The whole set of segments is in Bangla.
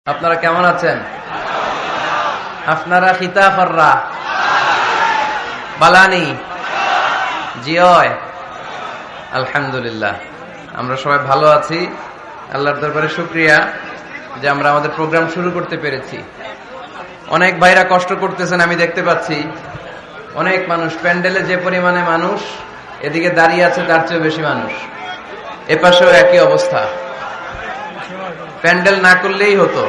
আপনারা কেমন আছেন? আপনারা খিতাফাররা বালানি জিয় আলহামদুলিল্লাহ, আমরা সবাই ভালো আছি। আল্লাহর দরবারে শুকরিয়া যে আমরা আমাদের প্রোগ্রাম শুরু করতে পেরেছি। অনেক ভাইরা কষ্ট করতেছেন, আমি দেখতে পাচ্ছি। অনেক মানুষ, প্যান্ডেলে যে পরিমাণে মানুষ, এদিকে দাঁড়িয়ে আছে তার চেয়ে বেশি মানুষ। এপাশেও একই অবস্থা। প্যান্ডেল না করলেই হতো।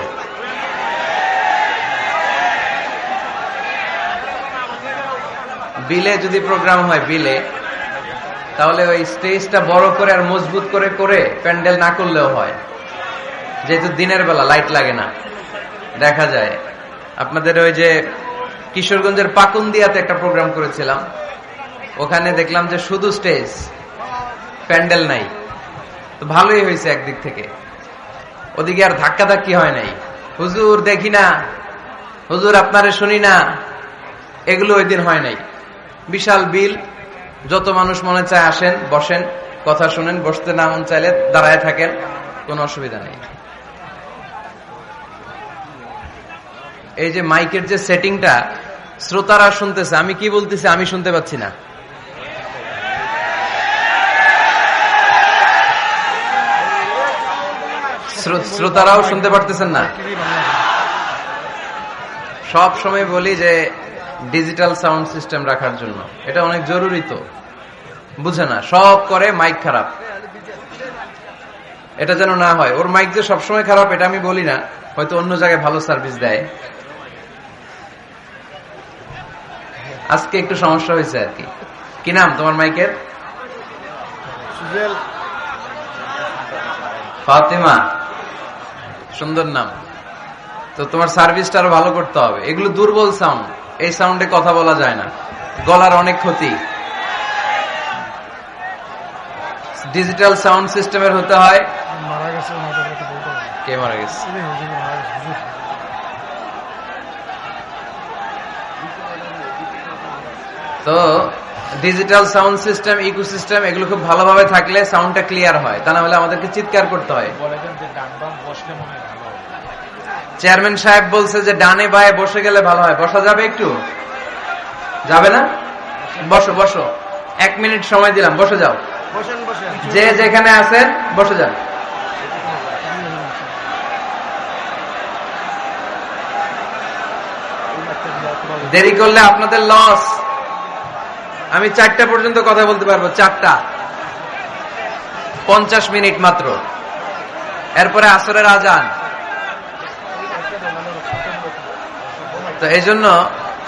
বিলে যদি প্রোগ্রাম হয় বিলে, তাহলে ওই স্টেজটা বড় করে আর মজবুত করে করে প্যান্ডেল না করলেও হয়, যেহেতু দিনের বেলা লাইট লাগে না, দেখা যায়। আপনাদের ওই যে কিশোরগঞ্জের পাকুন্দিয়াতে একটা প্রোগ্রাম করেছিলাম, ওখানে দেখলাম যে শুধু স্টেজ, প্যান্ডেল নাই। তো ভালোই হয়েছে একদিক থেকে, ওদিকে আর ধাক্কাধাক্কি হয় নাই। হুজুর দেখি না, হুজুর আপনারে শুনি না, এগুলো ওই দিন হয় নাই। বিশাল বিল, যত মানুষ মনে চায় আসেন, বসেন, কথা শুনেন, বসতে না মন চাইলে দাঁড়ায় থাকেন, কোনো অসুবিধা নেই। এই যে মাইকের যে সেটিংটা, শ্রোতারা শুনতেছে, আমি কি বলতেছি আমি শুনতে পাচ্ছি না। শ্রোতারাও শুনতে পারতেছেন না। সব সময় বলি যে ডিজিটাল সাউন্ড সিস্টেম রাখার জন্য, এটা অনেক জরুরি। তো বুঝে না, সব করে মাইক খারাপ, এটা যেন না হয়। ওর মাইক যে সবসময় খারাপ এটা আমি বলি না, হয়তো অন্য জায়গায় ভালো সার্ভিস দেয়। আজকে একটু সমস্যা হয়েছে আর কি। কি নাম তোমার মাইকের? ফাতেমা, সুন্দর নাম। তো তোমার সার্ভিসটা আরো ভালো করতে হবে। এগুলো দুর্বল সাউন্ড, এই সাউন্ডে কথা বলা যায় না, গলার অনেক ক্ষতি। ডিজিটাল সাউন্ড সিস্টেমের হতে হয়। কে মারা গেছে? তো ডিজিটাল সাউন্ড সিস্টেম, ইকোসিস্টেম, এগুলো খুব ভালোভাবে থাকলে সাউন্ডটা ক্লিয়ার হয়, তা না হলে আমাদেরকে চিৎকার করতে হয়। চেয়ারম্যান সাহেব বলছে যে ডানে বায়ে বসে গেলে ভালো হয়। বসা যাবে? একটু যাবে না? বসো বসো, 1 মিনিট সময় দিলাম, বসে যাও। যে যেখানে আছেন বসে যান। দেরি করলে আপনাদের লস। আমি 4টা পর্যন্ত কথা বলতে পারবো, 4টা 50 মিনিট মাত্র, এরপরে আসরের আজান। তো এই জন্য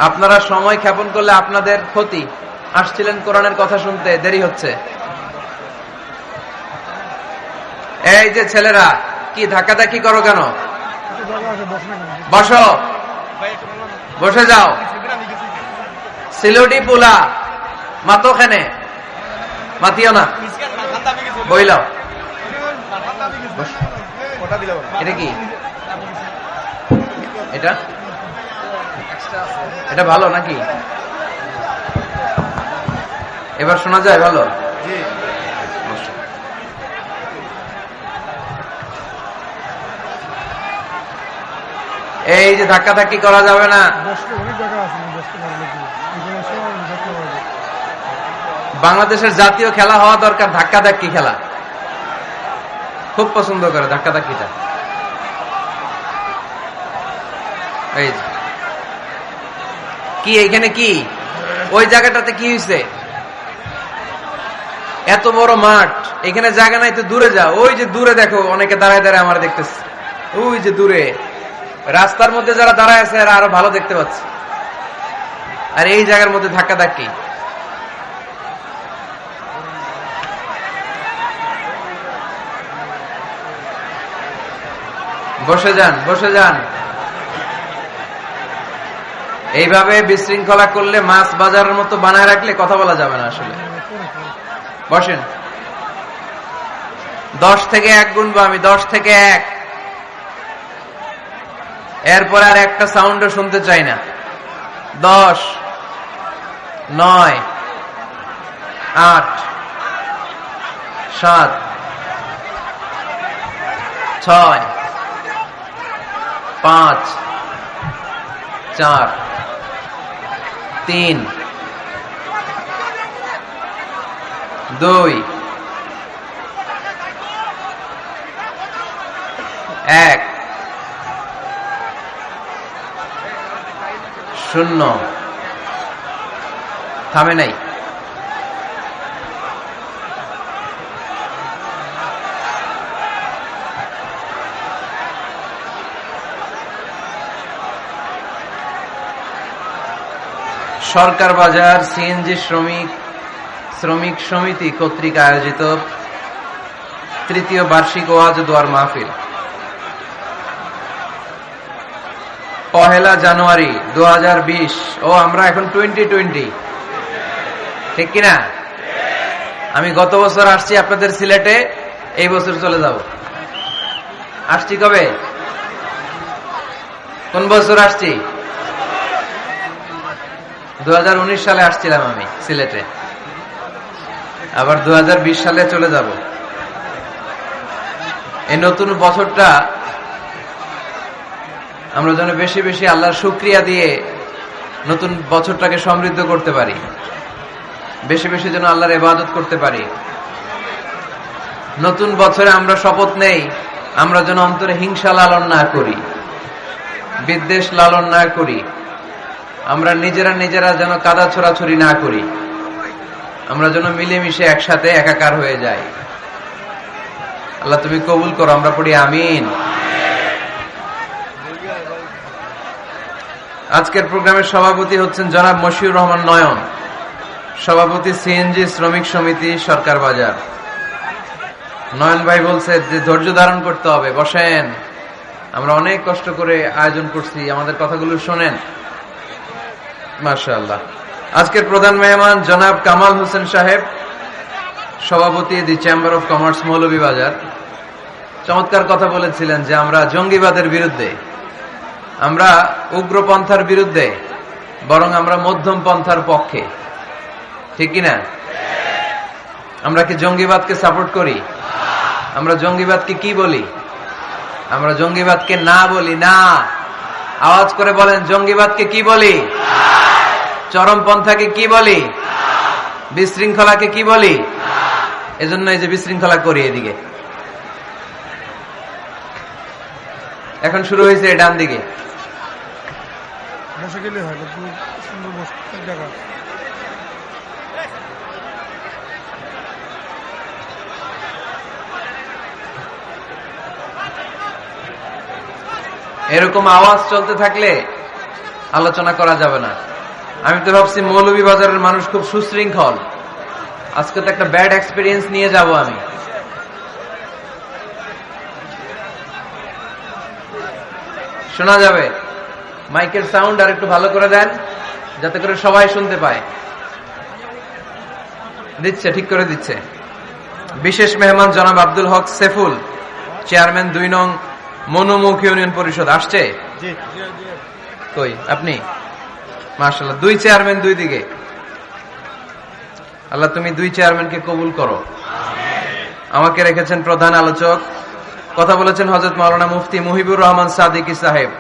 আপনারা সময় ক্ষেপণ করলে আপনাদের ক্ষতি। আসছিলেন কোরআনের কথা শুনতে, দেরি হচ্ছে। এই যে ছেলেরা, কি ধাক্কাধাক্কি করো কেন? বসো, বসে যাও। সিলোডি পোলা মাতো খানে মাতিও না, বইলাও। এটা কি? এটা এটা ভালো নাকি? এবার শোনা যায় ভালো? এই যে ধাক্কাধাক্কি করা যাবে না। বাংলাদেশের জাতীয় খেলা হওয়া দরকার ধাক্কাধাক্কি খেলা, খুব পছন্দ করে ধাক্কাধাক্কিটা। এই কি এইখানে কি ওই জায়গাটাতে কি হয়েছে? এত বড় মাঠ, এখানে জায়গা নাই তো দূরে যাও। ওই যে দূরে দেখো, অনেকে দাঁড়ায় দাঁড়ায় আমার দেখতেছে। ওই যে দূরে রাস্তার মধ্যে যারা দাঁড়ায় আছে এরা আরো ভালো দেখতে পাচ্ছে, আর এই জায়গার মধ্যে ধাক্কাধাক্কি। বসে যান, বসে যান। এইভাবে বিশৃঙ্খলা করলে, মাছ বাজারের মতো বানায় রাখলে কথা বলা যাবে না আসলে। বসেন। 10 থেকে 1 গুনবো আমি, 10 থেকে 1। এরপর আর একটা সাউন্ডও শুনতে চাই না। 10, 9, 8, 7, 6, 5 4 3 2 1 0 থামে নাই। সরকার বাজার সিএনজি শ্রমিক সমিতি কর্তৃক আয়োজিত তৃতীয় বার্ষিক ওয়াজ দোয়ার মাহফিল 1 জানুয়ারি 2020। ও আমরা এখন 2020, ঠিক কিনা? আমি গত বছর আসছি আপনাদের সিলেটে, এই বছর চলে যাব। আসছি কবে? কোন বছর আসছি? 2019 সালে আসছিলাম আমি সিলেটে, আবার 2020 সালে চলে যাব। এই নতুন বছরটা আমরা যেন বেশি বেশি আল্লাহর শুকরিয়া দিয়ে নতুন বছরটাকে সমৃদ্ধ করতে পারি, বেশি বেশি যেন আল্লাহর ইবাদত করতে পারি। নতুন বছরে আমরা শপথ নেই, আমরা যেন অন্তরে হিংসা লালন না করি, বিদ্বেষ লালন না করি, আমরা নিজেরা যেন কাদা ছোড়াছুরি না করি, আমরা যেন মিলেমিশে একসাথে একাকার হয়ে যাই। আল্লাহ তুমি কবুল করো, আমরা পড়ি আমিন। আজকের প্রোগ্রামের সভাপতি হচ্ছেন জনাব মশিউর রহমান নয়ন, সভাপতি সিএনজি শ্রমিক সমিতি সরকার বাজার। নয়ন ভাই বলছে যে ধৈর্য ধারণ করতে হবে, বসেন, আমরা অনেক কষ্ট করে আয়োজন করছি, আমাদের কথাগুলো শোনেন। মাশাআল্লাহ। আজকের প্রধান মেহমান জনাব কামাল হোসেন সাহেব, সভাপতি দি চেম্বার অফ কমার্স মৌলভীবাজার। চমৎকার কথা বলেছিলেন যে আমরা জঙ্গিবাদের বিরুদ্ধে, আমরা উগ্রপন্থার বিরুদ্ধে, বরং আমরা মধ্যম পন্থার পক্ষে, ঠিক কিনা? আমরা কি জঙ্গিবাদকে সাপোর্ট করি? আমরা জঙ্গিবাদকে কি বলি? আমরা জঙ্গিবাদকে না বলি না। আওয়াজ করে বলেন, জঙ্গিবাদকে কি বলি? চরমপন্থাকে কি বলি? বিশৃঙ্খলাকে কি বলি? এজন্য এই যে বিশৃঙ্খলা করি এদিকে। এখন শুরু হয়েছে ডান দিকে। এরকম আওয়াজ চলতে থাকলে আলোচনা করা যাবে না। আমি তো ভাবছি মৌলভীবাজারের মানুষ খুব সুশৃঙ্খল, আজকে তো একটা ব্যাড এক্সপিরিয়েন্স নিয়ে যাব আমি। শোনা যাবে? মাইকের সাউন্ড আর একটু ভালো করে দেন, যাতে করে সবাই শুনতে পায়। দিচ্ছে, ঠিক করে দিচ্ছে। বিশেষ মেহমান জনাব আব্দুল হক সেফুল, চেয়ারম্যান 2 নং মনোমুখ ইউনিয়ন পরিষদ। আসছে? কই আপনি? মাশাআল্লাহ, 2 চেয়ারম্যান 2 দিকে। আল্লাহ তুমি 2 চেয়ারম্যানকে কবুল করো। আমাকে রেখেছেন প্রধান আলোচক, কথা বলেছেন হযরত মাওলানা মুফতি মুহিবুর রহমান সাদিকী সাহেব,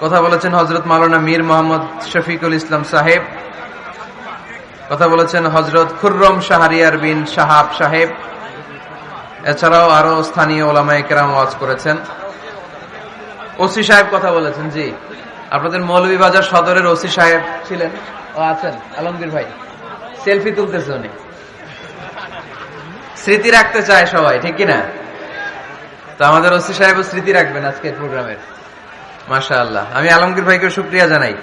কথা বলেছেন হযরত মাওলানা মীর মোহাম্মদ শফিকুল ইসলাম সাহেব, কথা বলেছেন হযরত খুররম শাহরিয়ার বিন শাহাব সাহেব। এছাড়াও আরো স্থানীয় ওলামায়ে কেরাম ওয়াজ করেছেন। ওসি সাহেব কথা বলেছেন। জি, আপনাদের মৌলভীবাজার সদরের ওসি সাহেব ছিলেন, ও আছেন আলমগীর ভাই, সেলফি তুলতেছে উনি। স্মৃতি রাখতে চায় সবাই, ঠিক কিনা? তো আমাদের ওসি সাহেবও স্মৃতি রাখবেন আজকের প্রোগ্রামের। মাশাআল্লাহ, আমি আলমগীর ভাইকে শুকরিয়া জানাই,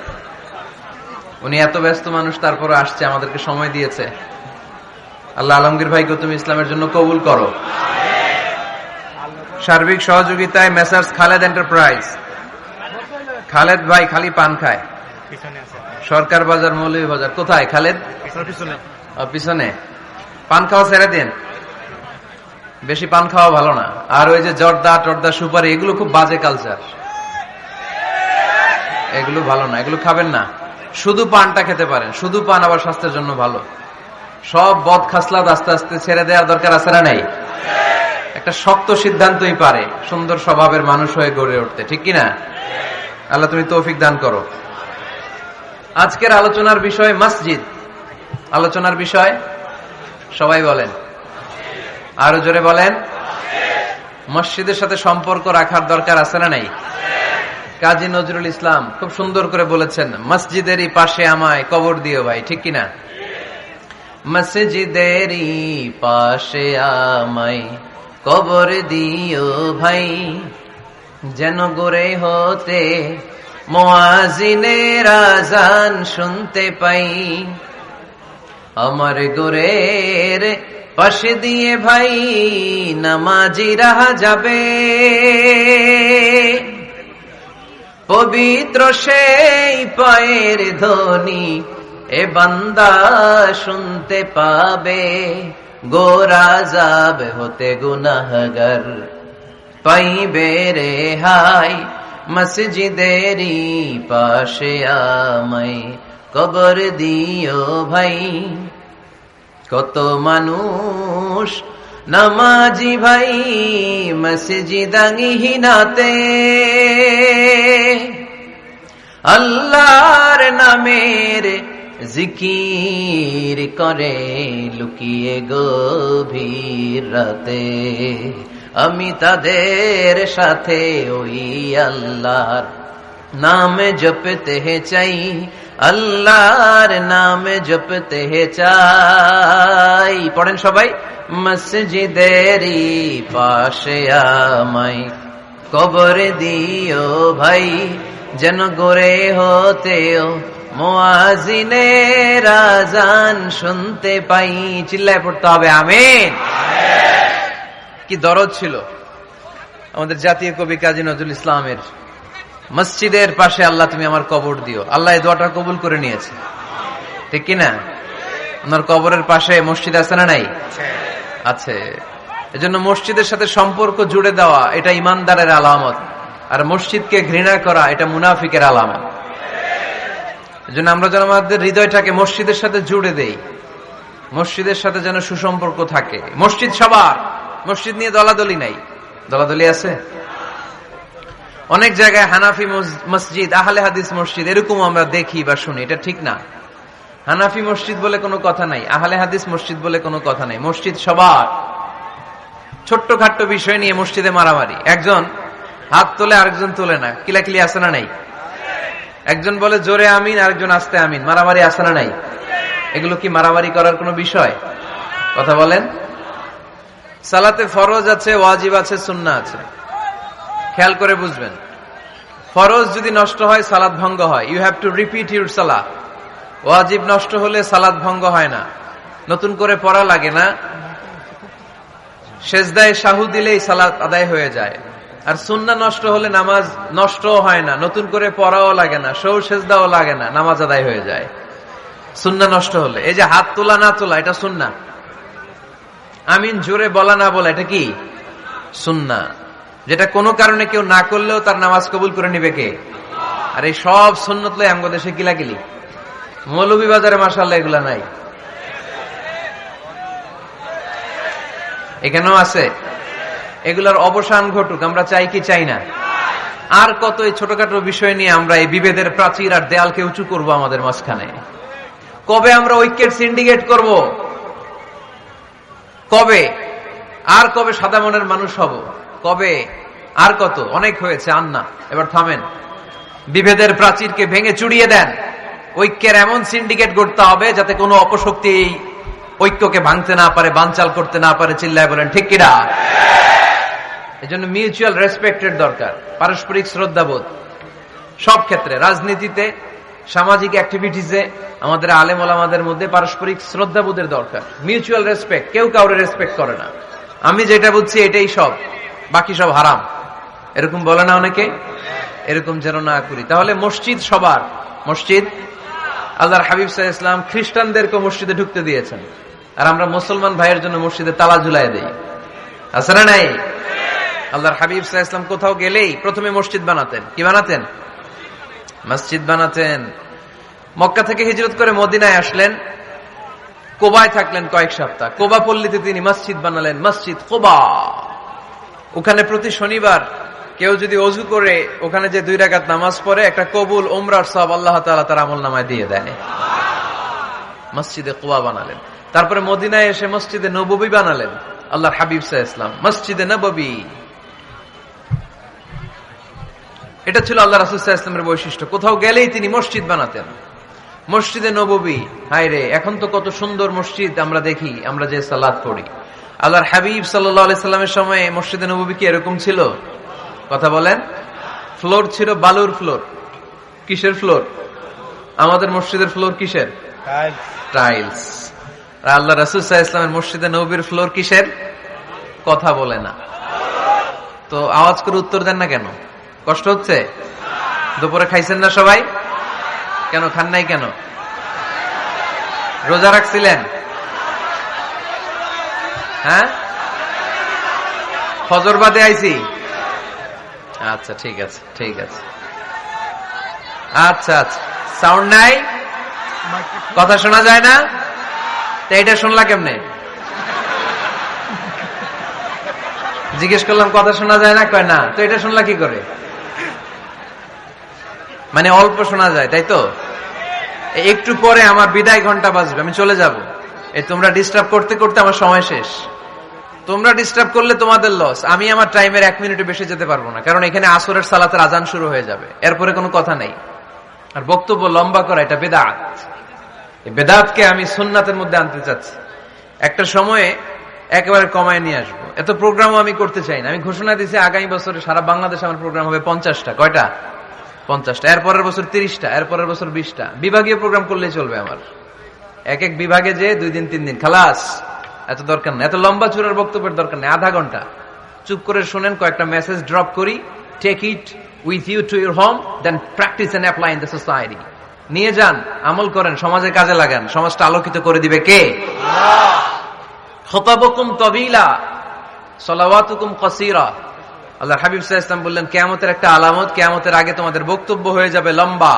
উনি এত ব্যস্ত মানুষ তারপরে আসছে, আমাদেরকে সময় দিয়েছে। আল্লাহ আলমগীর ভাইকে তুমি ইসলামের জন্য কবুল করো। সার্বিক সহযোগিতায় মেসার্স খালেদ এন্টারপ্রাইজ। খালেদ ভাই খালি পান খায়, সরকার বাজার মৌলভীবাজার। কোথায় খালেদ? পিছনে। পান খাওয়া ছেড়ে দিন, বেশি পান খাওয়া ভালো না। আর ওই যে জর্দা টর্দা সুপারি, এগুলো খুব বাজে কালচার, এগুলো ভালো না, এগুলো খাবেন না। শুধু পানটা খেতে পারেন, শুধু পান আবার স্বাস্থ্যের জন্য ভালো। সব বদ খাসলাত আস্তে আস্তে ছেড়ে দেওয়ার দরকার আছে না নাই? একটা শক্ত সিদ্ধান্তই পারে সুন্দর স্বভাবের মানুষ হয়ে গড়ে উঠতে, ঠিক কিনা? আল্লাহ তুমি তৌফিক দান করো। আজকের আলোচনার বিষয় মসজিদ। আলোচনার বিষয় সবাই বলেন, আরো জোরে বলেন। মসজিদের সাথে সম্পর্ক রাখার দরকার আছে না নাই? কাজী নজরুল ইসলাম খুব সুন্দর করে বলেছেন, মসজিদেরই পাশে আমায় কবর দিও ভাই, ঠিক কিনা? মসজিদেরই পাশে আমায় কবর দিও ভাই, যেন গড়ে হতে মুয়াজ্জিনের আযান শুনতে পাই। আমার গোরের পাশে দিয়ে ভাই নামাজিরা যাবে, পবিত্র সেই পায়ের ধ্বনি এ বান্দা শুনতে পাবে। গোরা যাবে হতে গুনাহগার পাইবে রেহাই, মসজিদেরই পাশে আমায় কবর দিও ভাই। কত মানুষ নামাজি ভাই মসজিদাঙ্গিহীনাতে, আল্লাহর নামের জিকির করে লুকিয়ে গভীর রাতে। আমি তাদের সাথে ওই আল্লাহর নাম জপতে চাই, আল্লাহর নাম জপতে চাই। পড়েন সবাই, মসজিদেরই পাশে আমায় কবর দিও ভাই, যেন গড়ে হতেও মুয়াজ্জিনের আযান শুনতে পাই। চিল্লায় পড়তে হবে আমিন। কি দরদ ছিল আমাদের জাতীয় কবি কাজী নজরুল ইসলামের, মসজিদের পাশে আল্লাহ তুমি আমার কবর দিও। আল্লাহ এই দোয়াটা কবুল করে নিয়েছে, ঠিক কিনা? আপনার কবরের পাশে মসজিদ আছে না নাই? আছে। এজন্য মসজিদের সাথে সম্পর্ক জুড়ে দেওয়া এটা ইমানদারের আলামত, আর মসজিদকে ঘৃণা করা এটা মুনাফিকের আলামত। এজন্য আমরা যেন আমাদের হৃদয়টাকে মসজিদের সাথে জুড়ে দেই, মসজিদের সাথে যেন সুসম্পর্ক থাকে। মসজিদ সবার, মসজিদ নিয়ে দলাদলি নাই। দলাদলি আছে অনেক জায়গায়, হানাফি মসজিদ, আহলে হাদিস মসজিদ এরকম আমরা দেখি বা শুনি, এটা ঠিক না। হানাফি মসজিদ বলে কোনো কথা নাই, আহলে হাদিস মসজিদ বলে কোনো কথা নাই। মসজিদ সবার। ছোট্ট খাট্ট বিষয় নিয়ে মসজিদে মারামারি, একজন হাত তোলে আরেকজন তোলে না, কিলাকিলি আছে না নাই? একজন বলে জোরে আমিন, আরেকজন আস্তে আমিন, মারামারি আছে না নাই? এগুলো কি মারামারি করার কোনো বিষয়? কথা বলেন। সালাতে ফরজ আছে, ওয়াজিব আছে, সুন্নাহ আছে। খেয়াল করে বুঝবেন, ফরজ যদি নষ্ট হয় সালাত ভঙ্গ হয়, you have to repeat your সালাত। ওয়াজিব নষ্ট হলে সালাত ভঙ্গ হয় না, নতুন করে পড়া লাগে না, সেজদায় সাহু দিলেই সালাত আদায় হয়ে যায়। আর সুন্নাহ নষ্ট হলে নামাজ নষ্টও হয় না, নতুন করে পড়াও লাগে না, সৌ সেজদাও লাগে না, নামাজ আদায় হয়ে যায় সুন্নাহ নষ্ট হলে। এই যে হাত তোলা না তোলা এটা সুন্নাহ, আমিন জোরে বলা না বলা এটা কি সুন্নাহ, যেটা কোনো কারণে কেউ না করলেও তার নামাজ কবুল করে নিবে কে? আর এই সব সুন্নত লয় আমগো দেশে কিলাকিলি। মৌলভীবাজারে মাশাআল্লাহ এগুলা নাই, এখানেও আছে। এগুলার অবসান ঘটুক, আমরা চাই কি চাই না? আর কত এই ছোটখাটো বিষয় নিয়ে আমরা এই বিভেদের প্রাচীর আর দেয়ালকে উঁচু করব আমাদের মাঝখানে? কবে আমরা ঐক্যের সিন্ডিকেট করব? কবে? আর কবে সাদা মনের মানুষ হব? কবে? আর কত? অনেক হয়েছে, আন্না, এবার থামেন। বিভেদের প্রাচীরকে ভেঙে চুড়িয়ে দেন। ঐক্যের এমন সিন্ডিকেট গড়তে হবে যাতে কোনো অপশক্তি এই ঐক্যকে ভাঙতে না পারে, বানচাল করতে না পারে। চিল্লায় বলেন ঠিক কিনা? এজন্য মিউচুয়াল রেসপেক্টের দরকার, পারস্পরিক শ্রদ্ধাবোধ সব ক্ষেত্রে, রাজনীতিতে, সামাজিক অ্যাক্টিভিটিসে, আমাদের আলেম ওলামাদের মধ্যে পারস্পরিক শ্রদ্ধাবোধের দরকার, মিউচুয়াল রেসপেক্ট। কেউ কাউরে রেসপেক্ট করে না, আমি যেটা বুঝছি এটাই সব, বাকি সব হারাম, এরকম বলে না অনেকে? এরকম যেন না করি। তাহলে মসজিদ সবার। মসজিদ আল্লাহর হাবিব সাল্লাল্লাহু আলাইহি ওয়াসাল্লাম খ্রিস্টানদেরকে মসজিদে ঢুকতে দিয়েছেন, আর আমরা মুসলমান ভাইয়ের জন্য মসজিদে তালা ঝুলাই দেই, আছে না নাই? আল্লাহর হাবিব সাল্লাল্লাহু আলাইহি ওয়াসাল্লাম কোথাও গেলেই প্রথমে মসজিদ বানাতেন। কি বানাতেন? মসজিদ বানাতেন। মক্কা থেকে হিজরত করে মদিনায় আসলেন, কোবায় থাকলেন কয়েক সপ্তাহ। কোবা পল্লীতে তিনি মসজিদ বানালেন, মসজিদ কোবা। ওখানে প্রতি শনিবার কেউ যদি অজু করে ওখানে যে 2 রাকাত নামাজ পড়ে, একটা কবুল উমরার সওয়াব আল্লাহ তাআলা তার আমলনামায় দিয়ে দেয়। মসজিদে কুবা বানালেন, তারপরে মদিনায় এসে মসজিদে নববী বানালেন আল্লাহর হাবিব সাল্লাল্লাহু আলাইহি ওয়াসাল্লাম, মসজিদে নববী। এটা ছিল আল্লাহ রাসূল সাল্লাল্লাহু আলাইহি ওয়াসাল্লামের বৈশিষ্ট্য। কোথাও গেলেই তিনি মসজিদ বানাতেন, মসজিদে নববী। হায় রে, এখন তো কত সুন্দর মসজিদ আমরা দেখি, আমরা যে সালাত পড়ি। আল্লাহর হাবিব সাল্লাল্লাহু আলাইহি সাল্লামের সময়ে মসজিদে নববী কি এরকম ছিল? কথা বলেন। ফ্লোর ছিল বালুর ফ্লোর। কিসের ফ্লোর? আমাদের মসজিদের ফ্লোর কিসের? টাইলস। আর আল্লাহ রাসূল সাল্লাল্লাহু আলাইহি ওয়াসাল্লামের মসজিদে নববীর ফ্লোর কিসের? কথা বলে না তো আওয়াজ করে উত্তর দেন না কেন? কষ্ট হচ্ছে? দুপুরে খাইছেন না সবাই? কেন খান নাই? কেন? রোজা রাখছিলেন? হ্যাঁ, ফজর বাদে আইছি। আচ্ছা ঠিক আছে, ঠিক আছে। আচ্ছা আচ্ছা, সাউন্ড নাই, কথা শোনা যায় না? তো এটা শুনলা কেমনে? জিজ্ঞেস করলাম কথা শোনা যায় না, কয় না। তো এটা শুনলা কি করে? মানে অল্প শোনা যায়, তাই তো? একটু পরে আমার বিদায় ঘন্টা বাজবে, আমি চলে যাব। এই তোমরা ডিস্টার্ব করতে করতে আমার সময় শেষ। তোমরা ডিস্টার্ব করলে তোমাদের লস। আমি আমার টাইমের 1 মিনিটে বেশি যেতে পারবো না, কারণ এখানে আসরের সালাতের আজান শুরু হয়ে যাবে, এরপরে কোনো কথা নেই। আর বক্তব্য লম্বা করা এটা বেদাত। এই বেদাতকে আমি সুন্নাতের মধ্যে আনতে চাচ্ছি। একটা সময়ে একেবারে কমায় নিয়ে আসবো। এত প্রোগ্রামও আমি করতে চাই না। আমি ঘোষণা দিয়েছি আগামী বছরে সারা বাংলাদেশে আমার প্রোগ্রাম হবে 50টা। কয়টা? 50টা। এরপরের বছর 30টা, এরপরের বছর 20টা। বিভাগীয় প্রোগ্রাম করলেই চলবে আমার। এক এক বিভাগে যে 2 দিন 3 দিন খালাস। এত দরকার নেই, এত লম্বা চূড়ার বক্তব্যের দরকার নেই। আধা ঘন্টা চুপ করে শুনেন, কয়েকটা মেসেজ ড্রপ করি, take it with you to your home, then practice and apply in the society. নিয়ে যান, আমল করেন, সমাজে কাজে লাগান। সমাজটা আলোকিত করে দিবে কে? খুতাবুকুম তাবিলা সালাওয়াতুকুম কাসীরা। আল্লাহ হাবিব সাল্লাল্লাহু আলাইহি ওয়াসাল্লাম বললেন, কিয়ামতের একটা আলামত, কিয়ামতের আগে তোমাদের বক্তব্য হয়ে যাবে লম্বা,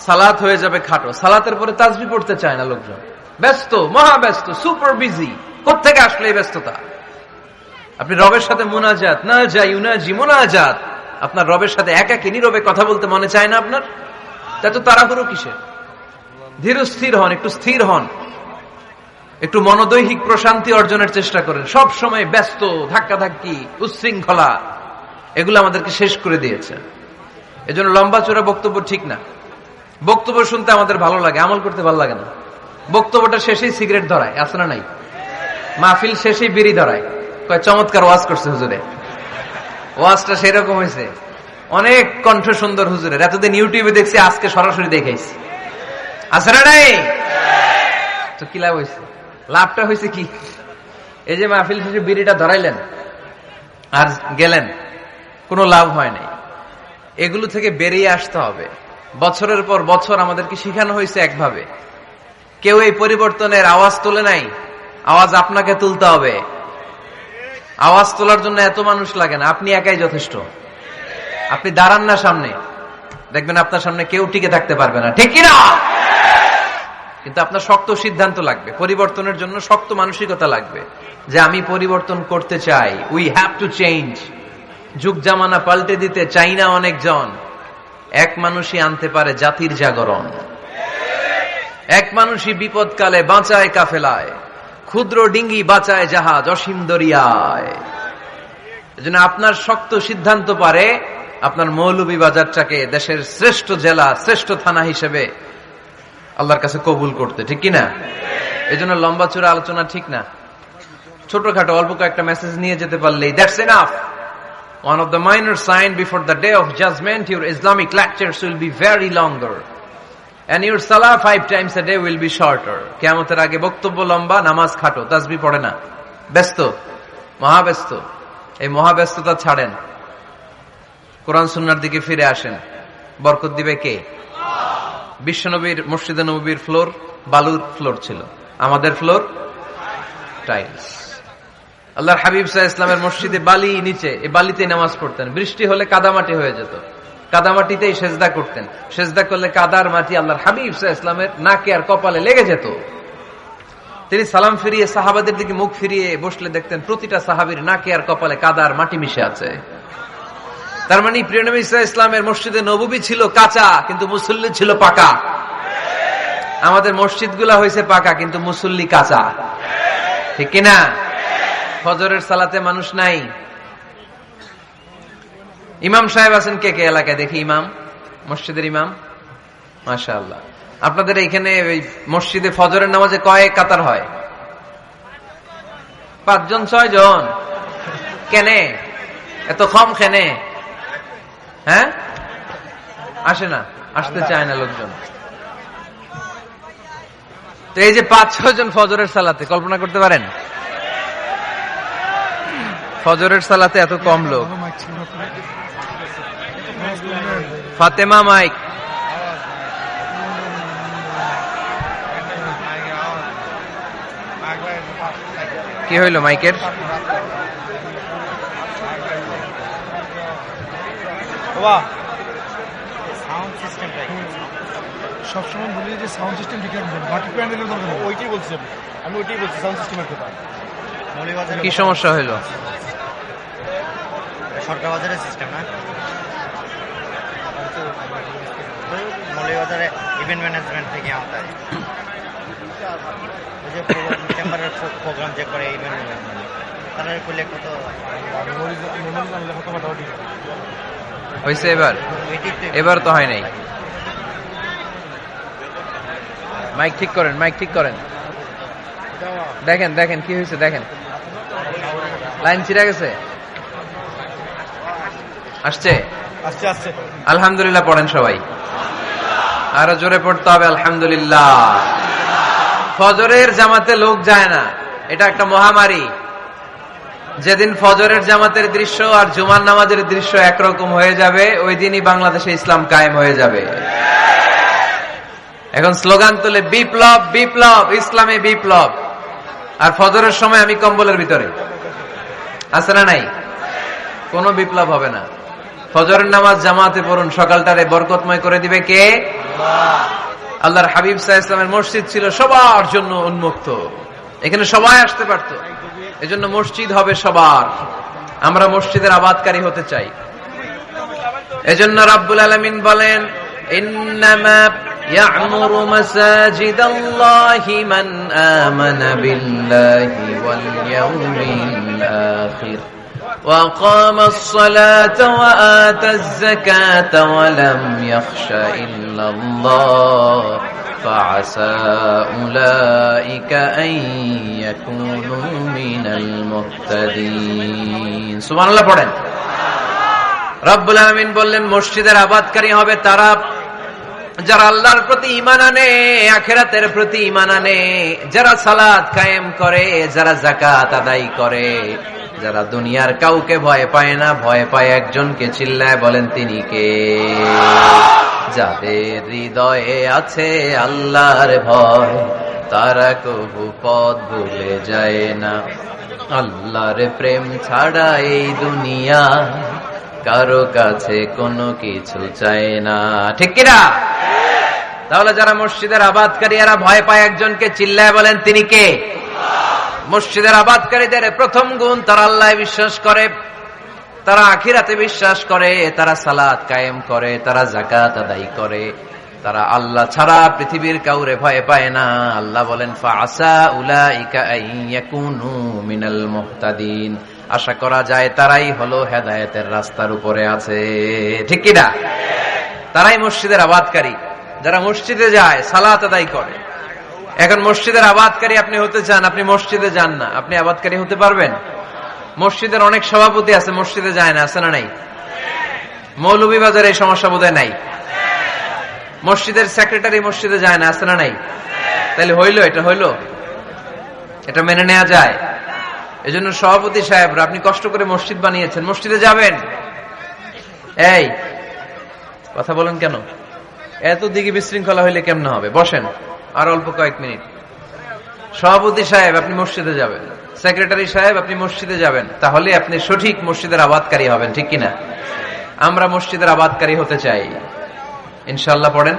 সালাত হয়ে যাবে খাটো। সালাতের পরে তাসবিহ পড়তে চায় না লোকজন, ব্যস্ত, মহা ব্যস্ত, সুপার বিজি। কোত্থেকে আসলে এই ব্যস্ততা? আপনি রবের সাথে মুনাজাত, না যাই ইউনাজি মুনাজাত, আপনার রবের সাথে একাকী নীরবে কথা বলতে মনে চায় না আপনার? এত তাড়াহুড়ো কিসের? ধীর স্থির হন, একটু স্থির হন, একটু মনোদৈহিক প্রশান্তি অর্জনের চেষ্টা করেন। সব সময় ব্যস্ত, ধাক্কাধাক্কি, উচ্ছৃঙ্খলা, এগুলো আমাদেরকে শেষ করে দিয়েছে। এজন্য লম্বা চূড়া বক্তব্য ঠিক না। বক্তব্য শুনতে আমাদের ভালো লাগে, আমল করতে ভালো লাগে না। বক্তব্যটা শেষেই সিগারেট ধরায়, আছে না নাই? মাহফিল শেষেই বিড়ি ধরায়, কয় চমৎকার ওয়াজ করছে হুজুরে। ওয়াজটা সেরকম হয়েছে, অনেক কণ্ঠ সুন্দর হুজুরের। এতদিন ইউটিউবে দেখছি, আজকে সরাসরি দেখাইছি, আছে না নাই? তো কি লাভ হয়েছে? লাভটা হয়েছে কি? এই যে মাহফিল শেষে বিড়িটা ধরাইলেন আর গেলেন, কোনো লাভ হয় নাই। এগুলো থেকে বেরিয়ে আসতে হবে। বছরের পর বছর আমাদেরকে শিখানো হয়েছে একভাবে, কেউ এই পরিবর্তনের আওয়াজ তোলে নাই। আওয়াজ আপনাকে তুলতে হবে। আওয়াজ তোলার জন্য এত মানুষ লাগে না, আপনি একাই যথেষ্ট। আপনি দাঁড়ান না সামনে, দেখবেন আপনার সামনে কেউ টিকে থাকতে পারবে না, ঠিক কিনা? কিন্তু আপনার শক্ত সিদ্ধান্ত লাগবে, পরিবর্তনের জন্য শক্ত মানসিকতা লাগবে, যে আমি পরিবর্তন করতে চাই। We have to change. যুগ জামানা পাল্টে দিতে চাই না অনেকজন। এক মানুষই আনতে পারে জাতির জাগরণ। এক মানুষই বিপদকালে বাঁচায় কাফেলায়, ক্ষুদ্র ডিঙ্গি বাঁচায় জাহাজ অসীম দরিয়ায়। এজন্য আপনার শক্ত সিদ্ধান্ত পারে আপনার মৌলভীবাজারটাকে দেশের শ্রেষ্ঠ জেলা, শ্রেষ্ঠ থানা হিসেবে আল্লাহর কাছে কবুল করতে, ঠিক কিনা? এজন্য লম্বা চূড়া আলোচনা ঠিক না। ছোটখাটো অল্প কয়েকটা মেসেজ নিয়ে যেতে পারলেই that's enough. One of the minor signs before the day of judgment, your Islamic lectures will be very longer. And your salah 5 times a day will be shorter. কিয়ামতের আগে বক্তব্য লম্বা, নামাজ খাটো, তাসবিহ পড়ে না, ব্যস্ত, মহাব্যস্ত। এই মহাব্যস্ততা ছাড়েন, কোরআন সুন্নাহর দিকে ফিরে আসেন। বরকত দিবে কে? বিশ্বনবীর মসজিদে নববীর ফ্লোর বালুর ফ্লোর ছিল, আমাদের ফ্লোর টাইলস। আল্লাহর হাবিব সাল্লাল্লাহু আলাইহি ওয়াসাল্লামের মসজিদে বালি নিচে, এই বালিতেই নামাজ পড়তেন। বৃষ্টি হলে কাদামাটি হয়ে যেত, কাদামাটিতেই সেজদা করতেন। সেজদা করলে কাদার মাটি আল্লাহর হাবিব সাল্লাল্লাহু আলাইহি ওয়াসাল্লামের নাকে আর কপালে লেগে যেত। তিনি সালাম ফিরিয়ে সাহাবাদের দিকে মুখ ফিরিয়ে বসলে দেখতেন প্রতিটা সাহাবীর নাকে আর কপালে কাদার মাটি মিশে আছে। তার মানে প্রিয় নবী সাল্লাল্লাহু আলাইহি ইসলামের মসজিদে নববী ছিল কাঁচা, কিন্তু মুসল্লি ছিল পাকা। আমাদের মসজিদগুলা হয়েছে পাকা, কিন্তু মুসল্লি কাঁচা, ঠিক কিনা? ফজরের সালাতে মানুষ নাই। ইমাম সাহেব আছেন কে কে এলাকায়? দেখি ইমাম, মসজিদের ইমাম। মাশাআল্লাহ। আপনাদের এখানে মসজিদে ফজরের নামাজে কয় কাতার হয়? 5 জন 6 জন? কেনে এত কম? কেনে? হ্যাঁ, আসে না, আসতে চায় না লোকজন। তো এই যে 5-6 জন ফজরের সালাতে, কল্পনা করতে পারেন ফজরের সালাতে এত কম লোক? ফাতেমা মাইক। কি হইল মাইকের? সবসময় বলি যে সাউন্ড সিস্টেম ঠিক রাখবেন, বাকি প্যান্ডেলের দরকার ওইটাই বলছি আমি ওইটাই বলছি সাউন্ড সিস্টেমের কথা। কি সমস্যা হইল? সরকার বাজারের সিস্টেম না, মৌলভীবাজারে ইভেন্ট ম্যানেজমেন্ট থেকে আনতে হয়। ওই যে চেম্বারের প্রোগ্রাম যে করে ইভেন্ট ম্যানেজমেন্ট, তারা করলে কত হয়েছে? এবার তো হয় নাই। মাইক ঠিক করেন, মাইক ঠিক করেন। দেখেন দেখেন কি হয়েছে, দেখেন লাইন ছিঁড়ে গেছে। আসছে আস্তে আস্তে। আলহামদুলিল্লাহ পড়েন সবাই, আরো জোরে পড়তে হবে আলহামদুলিল্লাহ। ফজরের জামাতে লোক যায় না, এটা একটা মহামারী। যেদিন ফজরের জামাতের দৃশ্য আর জুমার নামাজের দৃশ্য একরকম হয়ে যাবে, ওই দিনই বাংলাদেশে ইসলাম কায়েম হয়ে যাবে। এখন স্লোগান তুলে বিপ্লব বিপ্লব, ইসলামে বিপ্লব। আর ফজরের সময় আমি কম্বলের ভিতরে, আছে না নাই? কোনো বিপ্লব হবে না। ফজরের নামাজ জামাতে পড়ুন, সকালটারে বরকতময় করে দিবে কে? আল্লাহর হাবিব সাল্লাল্লাহু আলাইহি ওয়াসাল্লামের মসজিদ ছিল সবার জন্য উন্মুক্ত, এখানে সবাই আসতে পারত। এজন্য মসজিদ হবে সবার। আমরা মসজিদের আবাদকারী হতে চাই। এজন্য রাব্বুল আলামিন বলেন, ইন্নামা يعمر مساجد الله من آمن بالله واليوم الآخر وأقام الصلاة وآتى الزكاة ولم يخش إلا الله فعسى أولئك أن يكونوا من المهتدين। سبحان الله পড়েন। রব্বুল আলামিন বললেন মসজিদের আবাদকারী হবে তারা যারা আল্লাহর প্রতি ঈমান আনে, আখিরাতের প্রতি ঈমান আনে, যারা সালাত কায়েম করে, যারা যাকাত আদায় করে, যারা দুনিয়ার কাউকে ভয় পায় না, ভয় পায় একজনকে। চিল্লায় বলেন তিনি কে? যাদের হৃদয়ে আছে আল্লাহর ভয়, তারা কবু পথ ভুলে যায় না। আল্লাহর প্রেম ছাড়া এই দুনিয়া কারো কাছে কোনো কিছু চায় না, ঠিক কিনা? তাহলে যারা মসজিদের আবাদকারী এরা ভয় পায় একজনকে। চিল্লায় বলেন তিনি কে? মসজিদের আবাদকারীদের প্রথম গুণ, তারা আল্লাহ বিশ্বাস করে, তারা আখিরাতে বিশ্বাস করে, তারা সালাত কায়েম করে, তারা যাকাত আদায় করে, তারা আল্লাহ ছাড়া পৃথিবীর কাউরে ভয় পায় না। আল্লাহ বলেন ফাআসা উলাইকা আইয়াকুনু মিনাল মুহতাদিন, আশা করা যায় তারাই হলো হেদায়েতের রাস্তার উপরে আছে, ঠিক কিনা? তারাই মসজিদের আবাদকারী, যারা মসজিদে যায়, সালাত আদায় করে। এখন মসজিদের আবাদকারী আপনি হতে চান, আপনি মসজিদে যান না, আপনি আবাদকারী হতে পারবেন? মসজিদের অনেক সভাপতি আছে, মসজিদে যায় না, আছে না নাই? মৌলভীবাজারে এই সমস্যা বোধহয় নাই। মসজিদের সেক্রেটারি মসজিদে যায় না, আছে না নাই? তাহলে হইলো, এটা হইলো, এটা মেনে নেওয়া যায়? এজন্য সভাপতি সাহেবরা, আপনি কষ্ট করে মসজিদ বানিয়েছেন, মসজিদে যাবেন। এই কথা বলেন কেন? এত দিকে বিশৃঙ্খলা হইলে কেমন হবে? বসেন আর অল্প কয়েক মিনিট। সভাপতি সাহেব আপনি মসজিদে যাবেন, সেক্রেটারি সাহেব আপনি মসজিদে যাবেন, তাহলে আপনি সঠিক মসজিদের আবাদকারী হবেন, ঠিক কিনা? আমরা মসজিদের আবাদকারী হতে চাই ইনশাআল্লাহ। পড়েন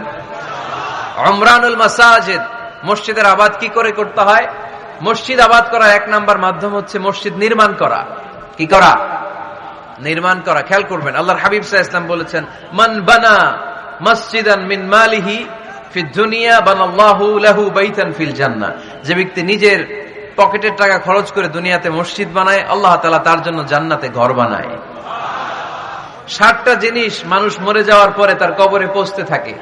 উমরানুল মাসাজিদ। মসজিদের আবাদ কি করে করতে হয়? মসজিদ আবাদ করার এক নাম্বার মাধ্যম হচ্ছে মসজিদ নির্মাণ করা। কি করা? নির্মাণ করা। খেয়াল করবেন, আল্লাহর হাবিব সাল্লাল্লাহু আলাইহি ওয়াসাল্লাম বলেছেন, মান বানা মসজিদান মিন মালিহি ফিদ দুনিয়া বানাল্লাহু লাহু বাইতান ফিল জান্নাহ। যে ব্যক্তি নিজের পকেটের টাকা খরচ করে দুনিয়াতে মসজিদ বানায়, আল্লাহ তাআলা তার জন্য জান্নাতে ঘর বানায়। 60টা জিনিস মানুষ মরে যাওয়ার পরে তার কবরে পৌঁছতে থাকে।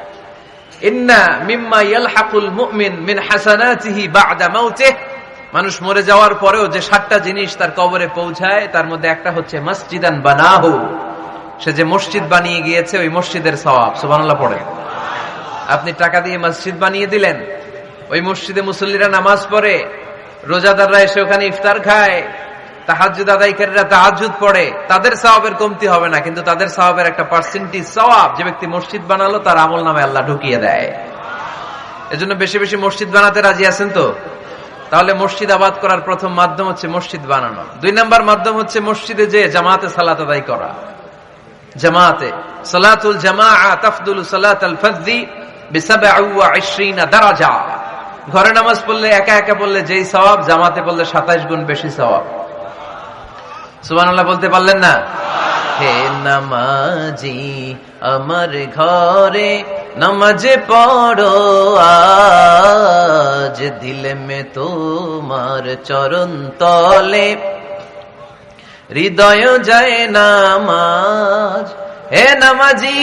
ইন্না মিম্মা ইয়ালহাকুল মুমিন মিন হাসানাতিহি বা'দা মাউতিহি। মানুষ মরে যাওয়ার পরেও যে 60টা জিনিস তার কবরে পৌঁছায়, তার মধ্যে একটা হচ্ছে মসজিদান বানাহু। সে যে মসজিদ বানিয়ে গিয়েছে, ওই মসজিদের সওয়াব। সুবহানাল্লাহ পড়ে। আপনি টাকা দিয়ে মসজিদ বানিয়ে দিলেন, ওই মসজিদে মুসল্লিরা নামাজ পড়ে, রোজাদাররা এসে ওখানে ইফতার খায়, তাহাজ্জুদ আদায়কারীরা তাহাজ্জুদ পড়ে, তাদের সওয়াবের কমতি হবে না, কিন্তু তাদের সওয়াবের একটা পার্সেন্টেজ সওয়াব যে ব্যক্তি মসজিদ বানালো তার আমল নামে আল্লাহ ঢুকিয়ে দেয়। এজন্য বেশি বেশি মসজিদ বানাতে রাজি আছেন তো? তাহলে মসজিদ আবাদ করার প্রথম মাধ্যম হচ্ছে মসজিদ বানানো। 2 নাম্বার মাধ্যম হচ্ছে মসজিদে যে জামাতে সালাত আদায় করা। জামাতে সালাতুল জামাআ তাফদুলু সালাতাল ফাযযি বি27 দারাজা। ঘরে নামাজ পড়লে, একা একা পড়লে যেই সওয়াব, জামাতে পড়লে 27 গুণ বেশি সওয়াব। সুবহানাল্লাহ বলতে পারলেন না? হে নামাজি আমার ঘরে নামাজ পড়ো আজ, দিল মে তোমার চরণ তলে হৃদয় যায় নামাজ। হে নামাজি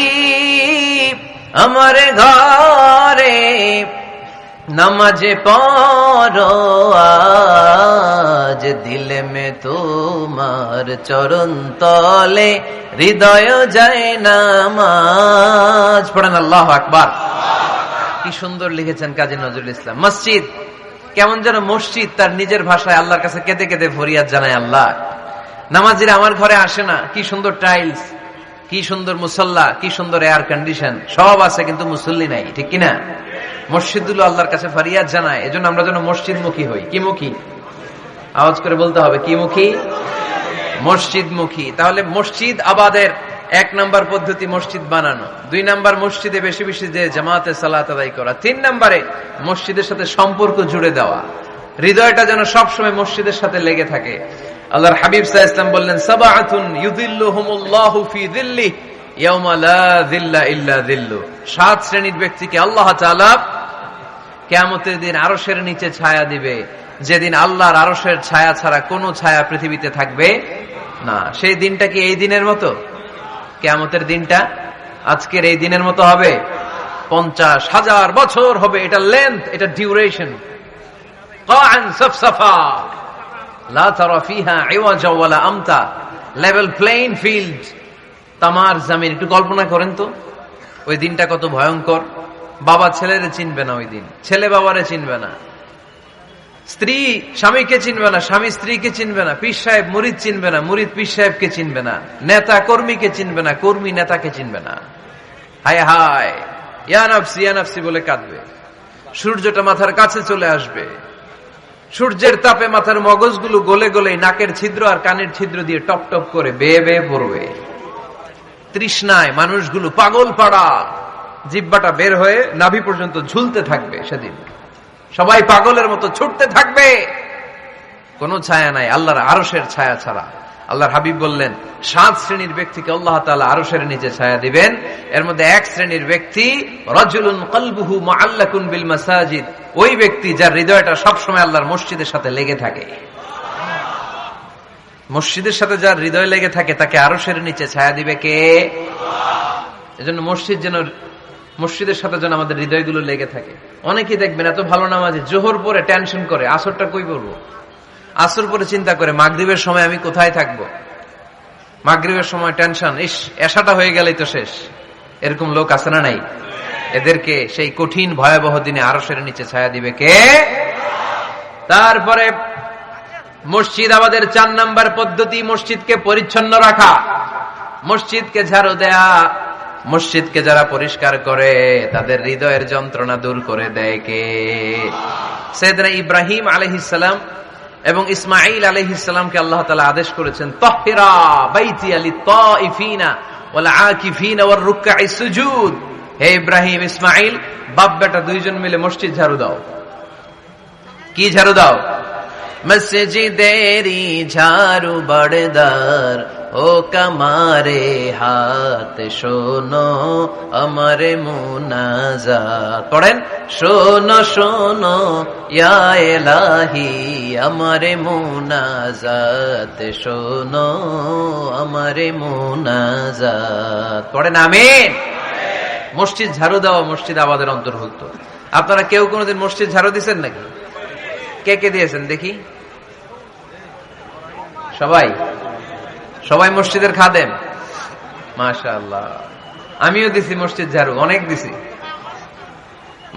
আমার ঘরে নামাজ পড়ো আজ, দিল মে তোমার চরণ তলে হৃদয় যায় নামাজ। পড়েন আল্লাহু আকবার। কি সুন্দর লিখেছেন কাজী নজরুল ইসলাম। মসজিদ কেমন যেন মসজিদ তার নিজের ভাষায় আল্লাহর কাছে কেঁদে কেঁদে ফরিয়াদ জানায়, আল্লাহ নামাজিরা আমার ঘরে আসে না, কি সুন্দর টাইলস, কি সুন্দর মুসল্লা, কি সুন্দর এয়ার কন্ডিশন, সব আছে কিন্তু মুসল্লি নাই, ঠিক কিনা? মসজিদগুলো আল্লাহর কাছে ফরিয়াদ জানায়। এজন্য আমরা যেন মসজিদ মুখী হই। কি মুখী? আওয়াজ করে বলতে হবে, কি মুখী? মসজিদ মুখী। তাহলে মসজিদ আবাদের 1 নাম্বার পদ্ধতি মসজিদ বানানো। 2 নাম্বার মসজিদে বেশি বেশি যে জামাতে সালাত আদায় করা। 3 নাম্বারে মসজিদের সাথে সম্পর্ক জুড়ে দেওয়া, হৃদয়টা যেন সবসময় মসজিদের সাথে লেগে থাকে। আল্লাহর হাবিব সাল্লাল্লাহু আলাইহি ওয়াসাল্লাম বললেন, সাবআতুন ইউযিল্লুহুমুল্লাহু ফি যিল্লিহি ইয়াওমা লা যিল্লা ইল্লা যিল্লু। 7 শ্রেণীর ব্যক্তিকে আল্লাহ তাআলা কিয়ামতের দিন আরশের নিচে ছায়া দিবে, যেদিন আল্লাহর আরশের ছায়া ছাড়া কোনো ছায়া পৃথিবীতে থাকবে না। সেই দিনটা কি এই দিনের মতো? কিয়ামতের দিনটা আজকের এই দিনের মতো হবে? 50,000 বছর হবে। এটা লেন্থ, এটা ডিউরেশন। কাআন সাফসাফা লা তারা ফিহা ইওয়াজা ওয়ালা আমতা। লেভেল প্লেইং ফিল্ড, তামার জমিন। একটু কল্পনা করেন তো ওই দিনটা কত ভয়ঙ্কর। বাবা ছেলেরে চিনবে না ওই দিন, ছেলে বাবারে চিনবে না, স্ত্রী স্বামীকে চিনবে না, স্বামী স্ত্রীকে চিনবে না, পীর সাহেব মুরিদ চিনবে না, মুরিদ পীর সাহেবকে চিনবে না, নেতা কর্মীকে চিনবে না, কর্মী নেতাকে চিনবে না। হায় হায়, ইয়া নাফসি ইয়া নাফসি বলে কাঁদবে। সূর্যটা মাথার কাছে চলে আসবে, সূর্যের তাপে মাথার মগজগুলো গলে গলে নাকের ছিদ্র আর কানের ছিদ্র দিয়ে টপ টপ করে বেয়ে বেয়ে পড়বে। তৃষ্ণায় মানুষগুলো পাগল পাড়া, জিহ্বাটা বের হয়ে নাভি পর্যন্ত ঝুলতে থাকবে। সেদিন সবাই পাগলের মতো ছুটতে থাকবে, কোনো ছায়া নাই আল্লাহর আরশের ছায়া ছাড়া। আল্লাহর হাবিব বললেন 7 শ্রেণীর ব্যক্তিকে আল্লাহ তাআলা আরশের নিচে ছায়া দিবেন। এর মধ্যে 1 শ্রেণীর ব্যক্তি রাজুলুন কলবুহু মুআল্লাকুন বিল মাসাজিদ। ওই ব্যক্তি যার হৃদয়টা সবসময় আল্লাহর মসজিদের সাথে লেগে থাকে। মসজিদের সাথে যার হৃদয় লেগে থাকে তাকে আরশের নিচে ছায়া দিবে কে? এজন্য মসজিদের সাথে যেন আমাদের হৃদয়গুলো লেগে থাকে। অনেকেই দেখবেন এত ভালো নামাজি, জোহর পরে টেনশন করে আসরটা কই পড়বো, আসর পরে চিন্তা করে মাগরিবের সময় আমি কোথায় থাকবো, মাগরিবের সময় টেনশন, ইস এশাটা হয়ে গেলেই তো শেষ। এরকম লোক আছে না নাই? এদেরকে সেই কঠিন ভয়াবহ দিনে আরশের নিচে ছায়া দিবে কে? তারপরে মসজিদ আমাদের 4 নাম্বার পদ্ধতি মসজিদকে পরিচ্ছন্ন রাখা, মসজিদকে ঝাড়ু দেয়া। মসজিদকে যারা পরিষ্কার করে তাদের হৃদয়ের যন্ত্রণা দূর করে দেয় কে? সাইয়েদনা ইব্রাহিম আলাইহিস সালাম এবং ইসমাঈল আলাইহিস সালামকে আল্লাহ তাআলা আদেশ করেছেন, তাহহিরা বাইতিয়া লিত-তাইফিনা ওয়াল আকিফিনা ওয়ার রুকআইস সুজুদ। হে ইব্রাহিম, ইসমাঈল, বাপ বেটা দুইজন মিলে মসজিদ ঝাড়ু দাও। কি ঝাড়ু দাও? মসজিদেরি ঝাড়ু বড়দার ও কামারে হাত শোনো আমারে মুনাজাত পড়েন শোনো শোনো ইয়া ইলাহি আমারে মুনাজাত শোনো আমারে মুনাজাত পড়েন আমিন। মসজিদ ঝাড়ু দেওয়া মসজিদ আবাদের অন্তর্ভুক্ত। আপনারা কেউ কোনোদিন মসজিদ ঝাড়ু দিয়েছেন নাকি? কে কে দিয়েছেন দেখি? সবাই সবাই মসজিদের খাদেম? মাশাআল্লাহ। আমিও দিছি মসজিদ ঝাড়ু, অনেক দিছি।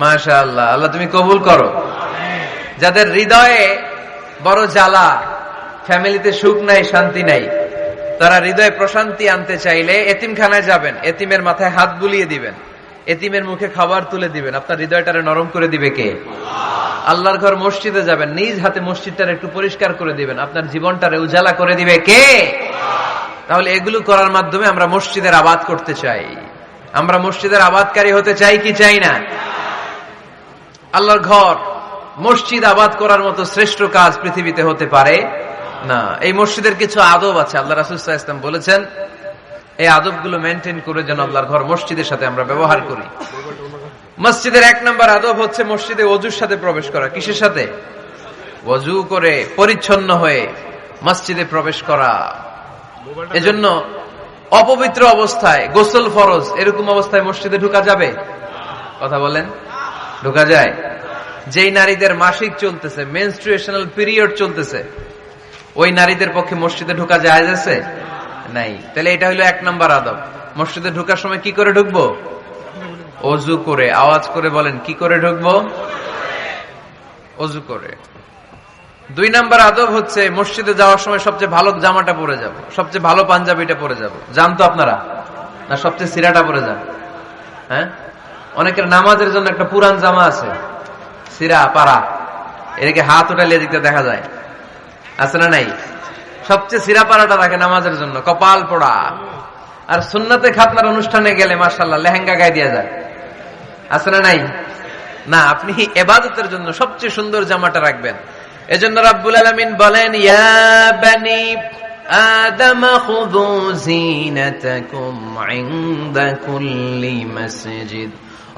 মাশাআল্লাহ, আল্লাহ তুমি কবুল করো। যাদের হৃদয়ে বড় জ্বালা, ফ্যামিলিতে সুখ নাই, শান্তি নাই, তারা হৃদয়ে প্রশান্তি আনতে চাইলে এতিমখানায় যাবেন, এতিমের মাথায় হাত বুলিয়ে দিবেন, এতিমের মুখে খাবার তুলে দিবেন। আপনার হৃদয়টারে নরম করে দিবে কে? আল্লাহর ঘর মসজিদে যাবেন, নিজ হাতে মসজিদটারে একটু পরিষ্কার করে দিবেন, আপনার জীবনটারে উজালা করে দিবে কে? তাহলে এগুলো করার মাধ্যমে আমরা মসজিদের আবাদ করতে চাই। আমরা মসজিদের আবাদকারী হতে চাই কি চাই না? আল্লাহর ঘর মসজিদ আবাদ করার মতো শ্রেষ্ঠ কাজ পৃথিবীতে হতে পারে না। এই মসজিদের কিছু আদব আছে, আল্লাহ রাসূল সাল্লাল্লাহু আলাইহি ওয়াসাল্লাম বলেছেন এই আদবগুলো মেনটেন করে যেন আল্লাহর ঘর মসজিদের সাথে আমরা ব্যবহার করি। মসজিদের 1 নম্বর আদব হচ্ছে মসজিদে ওযুর সাথে প্রবেশ করা। কিসের সাথে? ওযু করে পরিচ্ছন্ন হয়ে মসজিদে প্রবেশ করা। এজন্য অপবিত্র অবস্থায় গোসল ফরজ, এরকম অবস্থায় মসজিদে ঢোকা যাবে? কথা বলেন, ঢোকা যায়? যেই নারীদের মাসিক চলতেছে, মেনস্ট্রুয়েশনাল পিরিয়ড চলতেছে, ওই নারীদের পক্ষে মসজিদে ঢোকা যায় আছে? নাই। তাহলে এটা হলো 1 নম্বর আদব। মসজিদে ঢোকার সময় কি করে ঢুকবো? ওযু করে। আওয়াজ করে বলেন, কি করে ঢুকবো? ওযু করে। 2 নম্বর আদব হচ্ছে মসজিদে যাওয়ার সময় সবচেয়ে ভালো জামাটা পরে যাব, সবচেয়ে ভালো পাঞ্জাবিটা পরে যাব। জান তো আপনারা? না সবচেয়ে সিরাটা পরে যান? হ্যাঁ, অনেকের নামাজের জন্য একটা পুরান জামা আছে, সিরা পাড়া, এদিকে হাত উঠালে এদিকে দেখা যায়, আছে না নাই? সবচেয়ে সিরা পাড়াটা রাখে নামাজের জন্য, কপাল পোড়া। আর সুন্নাতে খাতনার অনুষ্ঠানে গেলে মাশাআল্লাহ লেহেঙ্গা গায়ে দিয়ে যায়, আছে না নাই? না, আপনি ইবাদতের জন্য সবচেয়ে সুন্দর জামাটা রাখবেন। এজন্য রাব্বুল আলামিন বলেন, ইয়া বানি আদম খুযু যিনাতাকুম ইনদা কুল্লি মসজিদ।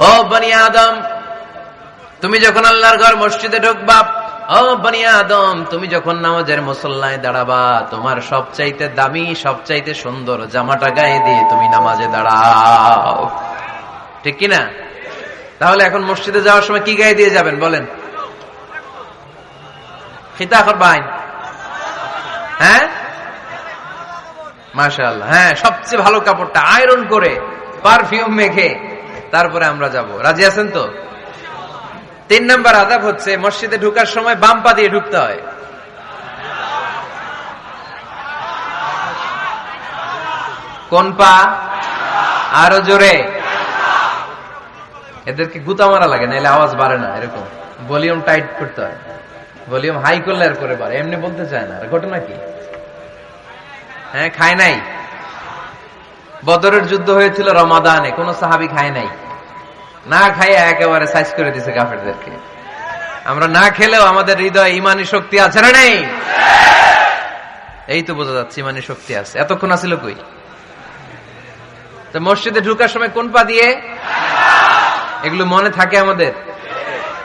ও বনি আদম, তুমি যখন আল্লাহর ঘর মসজিদে ঢুকবা, ও বনি আদম, তুমি যখন নামাজের মুসল্লায় দাঁড়াবা, তোমার সবচাইতে দামি, সবচাইতে সুন্দর জামাটা গায়ে দিয়ে তুমি নামাজে দাঁড়াও। ঠিক কিনা? তাহলে এখন মসজিদে যাওয়ার সময় কি গায়ে দিয়ে যাবেন বলেন? খিতা করবেন? হ্যাঁ, মাশাআল্লাহ। হ্যাঁ, সবচেয়ে ভালো কাপড়টা আয়রন করে পারফিউম মেখে তারপরে আমরা যাব। রাজি আছেন তো? 3 নম্বর আদব হচ্ছে মসজিদে ঢোকার সময় বাম পা দিয়ে ঢুকতে হয়। কোন পা? আরো জোরে। এদেরকে গুতা মারা লাগে, নাহলে আওয়াজ বাড়ে না। এরকম ভলিউম টাইট করতে হয়, ভলিউম হাই করলে আর করে বাড়ে, এমনি বলতে চায় না। ঘটনা কি? হ্যাঁ, খায় নাই। বদরের যুদ্ধ হয়েছিল রমাদানে, কোন সাহাবী খায় নাই, না খাইয়ে একেবারে সাইজ করে দিছে কাফেরদেরকে। আমরা না খেলেও আমাদের হৃদয়ে ইমানি শক্তি আছে না নেই? এই তো বোঝা যাচ্ছে ইমানি শক্তি আছে। এতক্ষণ আছিল কই? তো মসজিদে ঢোকার সময় কোন পা দিয়ে? এগুলো মনে থাকে আমাদের?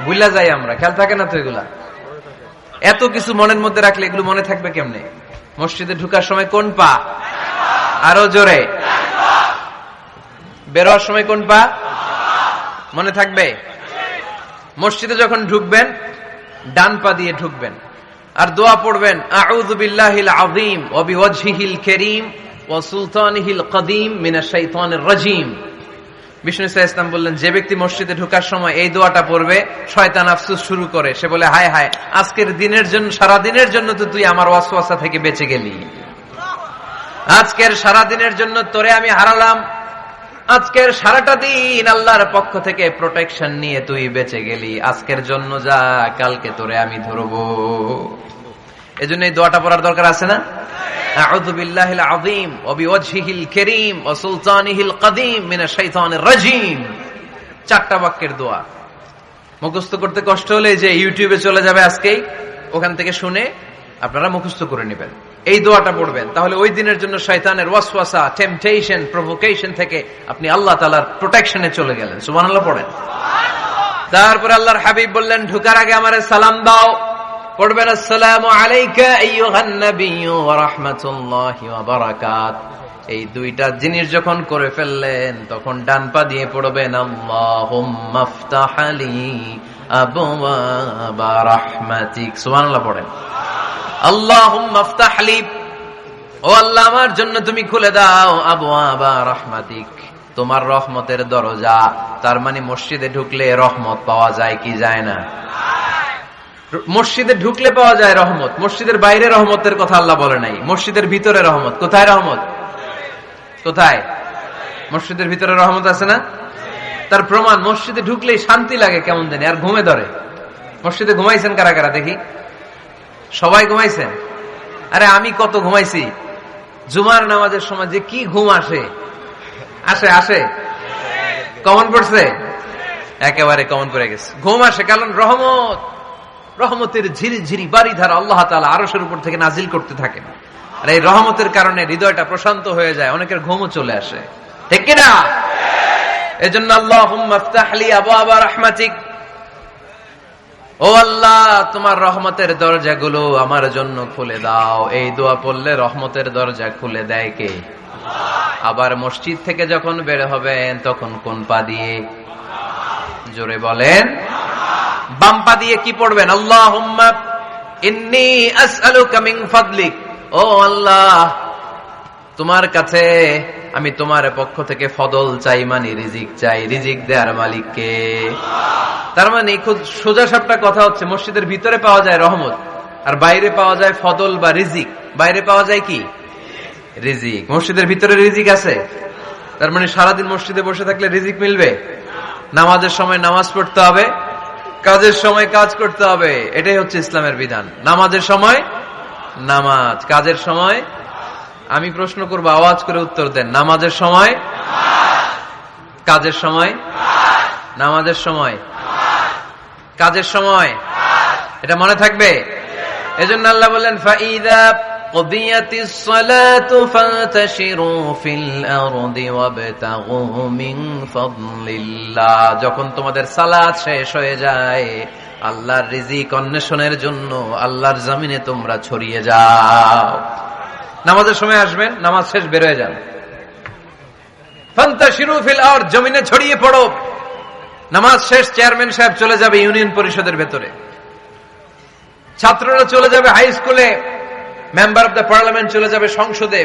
ভুলা যাই আমরা, খেয়াল থাকে না তো এগুলা? এত কিছু মনের মধ্যে রাখলে এগুলো মনে থাকবে কেমনে? মসজিদে ঢোকার সময় কোন পা? আরো জোরে। বেরোয়ার সময় কোন পা? মনে থাকবে? মসজিদে যখন ঢুকবেন ডান পা দিয়ে ঢুকবেন, আর দোয়া পড়বেন, আউযু বিল্লাহিল আযীম ওয়া বিওয়াজহিল কারীম ওয়া সুলতানিহিল কদীম মিনাশ শাইতানির রাজীম। বিষ্ণু সাল্লাল্লাহু আলাইহি ওয়াসাল্লাম বললেন, যে ব্যক্তি মসজিদে ঢোকার সময় এই দোয়াটা পড়বে, শয়তান আফসোস শুরু করে, সে বলে, হায় হায়, আজকের দিনের জন্য, সারা দিনের জন্য তো তুই আমার ওয়াসওয়াসা থেকে বেঁচে গেলি, আজকের সারা দিনের জন্য তোরে আমি হারালাম, আজকের সারাটা দিন আল্লাহর পক্ষ থেকে প্রোটেকশন নিয়ে তুই বেঁচে গেলি, আজকের জন্য যা, কালকে তোরে আমি ধরবো। এজন্য এই দোয়াটা পড়ার দরকার আছে না? আউযু বিল্লাহিল আযীম ওয়া বিওয়াজহিল কারীম ওয়া সুলতানিহিল কদীম মিনাশ শাইতানির রাজীম। 4টা বাক্যের দোয়া। মুখস্থ করতে কষ্ট হলে যে ইউটিউবে চলে যাবে আজকেই, ওখান থেকে শুনে আপনারা মুখস্থ করে নেবেন, এই দোয়াটা পড়বেন, তাহলে ওই দিনের জন্য শয়তানের ওয়াসওয়াসা, টেম্পটেশন, প্রভোকেশন থেকে আপনি আল্লাহ তাআলার প্রোটেকশনে চলে গেলেন। সুবহানাল্লাহ পড়েন। তারপরে আল্লাহর হাবিব বললেন, ঢোকার আগে আমারে সালাম দাও। পড়বেন, আসসালামু আলাইকা আইয়ুহান নাবিয়্যু ওয়া রাহমাতুল্লাহি ওয়া বারাকাত। এই দুইটা জিনিস যখন করে ফেললেন, তখন ডান পা দিয়ে পড়বেন, আল্লাহুম্মা ইফতাহ লি আবওয়াবা রাহমাতিক। সুবহানাল্লাহ পড়েন। আল্লাহুম্মা ইফতাহ লি, ও আল্লাহ আমার জন্য তুমি খুলে দাও আবওয়াবা রাহমাতিক, তোমার রহমতের দরজা। তার মানে মসজিদে ঢুকলে রহমত পাওয়া যায় কি যায় না? মসজিদে ঢুকলে পাওয়া যায় রহমত, মসজিদের বাইরে রহমতের কথা আল্লাহ বলে নাই। মসজিদের ভিতরে রহমত। কোথায় রহমত? কোথায়? মসজিদের ভিতরে রহমত আছে না? তার প্রমাণ, মসজিদে ঢুকলেই শান্তি লাগে কেমন জানি, আর ঘুমে ধরে। মসজিদে ঘুমাইছেন কারা কারা দেখি? সবাই ঘুমাইছেন? আরে আমি কত ঘুমাইছি। জুমার নামাজের সময় যে কি ঘুম আসে, আসে আসে, কমন পড়ছে, একেবারে কমন পড়ে গেছে। ঘুম আসে কারণ রহমত, রহমতের ঝিরি ঝিরি বাড়িধারা আল্লাহ তাআলা আরশের উপর থেকে নাজিল করতে থাকেন। আর এই রহমতের কারণে হৃদয়টা প্রশান্ত হয়ে যায়, অনেকের ঘুমও চলে আসে, ঠিক কিনা? এজন্য আল্লাহুম্মা ইফতাহ লি আবওয়াবা রাহমাতিক, ও আল্লাহ তোমার রহমতের দরজাগুলো আমার জন্য খুলে দাও। এই দোয়া পড়লে রহমতের দরজা খুলে দেয় কে? আবার মসজিদ থেকে যখন বের হবেন তখন কোন পা দিয়ে? জোরে বলেন। বাম পা দিয়ে কি পড়বেন? আল্লাহুম্মা ইন্নী আসআলুকা মিন ফাদলিক, ও আল্লাহ তোমার কাছে আমি তোমার পক্ষ থেকে ফদল চাই, মানে রিজিক চাই। রিজিক দেওয়ার মালিক কে? তার মানে খুব সোজা সাপটা কথা হচ্ছে, মসজিদের ভিতরে পাওয়া যায় রহমত, আর বাইরে পাওয়া যায় ফদল বা রিজিক। বাইরে পাওয়া যায় কি? রিজিক। মসজিদের ভিতরে রিজিক আছে। তার মানে সারাদিন মসজিদে বসে থাকলে রিজিক মিলবে? নামাজের সময় নামাজ পড়তে হবে, কাজের সময় কাজ করতে হবে। এটাই হচ্ছে ইসলামের বিধান। নামাজের সময় নামাজ, কাজের সময়। আমি প্রশ্ন করবো, আওয়াজ করে উত্তর দেন। নামাজের সময়, কাজের সময়, নামাজের সময়, কাজের সময়। এটা মনে থাকবে। এজন্য আল্লাহ বললেন, ফাইদা কুদিয়াতিস সালাতু ফান্তাশিরু ফিল আরদি ওয়াবতাগু মিন ফাদলিল্লাহ। যখন তোমাদের সালাত শেষ হয়ে যায়, আল্লাহর রিজিক অন্বেষণের জন্য আল্লাহর জমিনে তোমরা ছড়িয়ে যাও। নামাজের সময় আসবেন, নামাজ শেষ বের হয়ে যান। ফান্তাশিরু ফিল আরদ, জমিনে ছড়িয়ে পড়ো। নামাজ শেষ, চেয়ারম্যান সাহেব চলে যাবে ইউনিয়ন পরিষদের ভেতরে, ছাত্ররা চলে যাবে হাই স্কুলে, মেম্বার অব দ্য পার্লামেন্ট চলে যাবে সংসদে,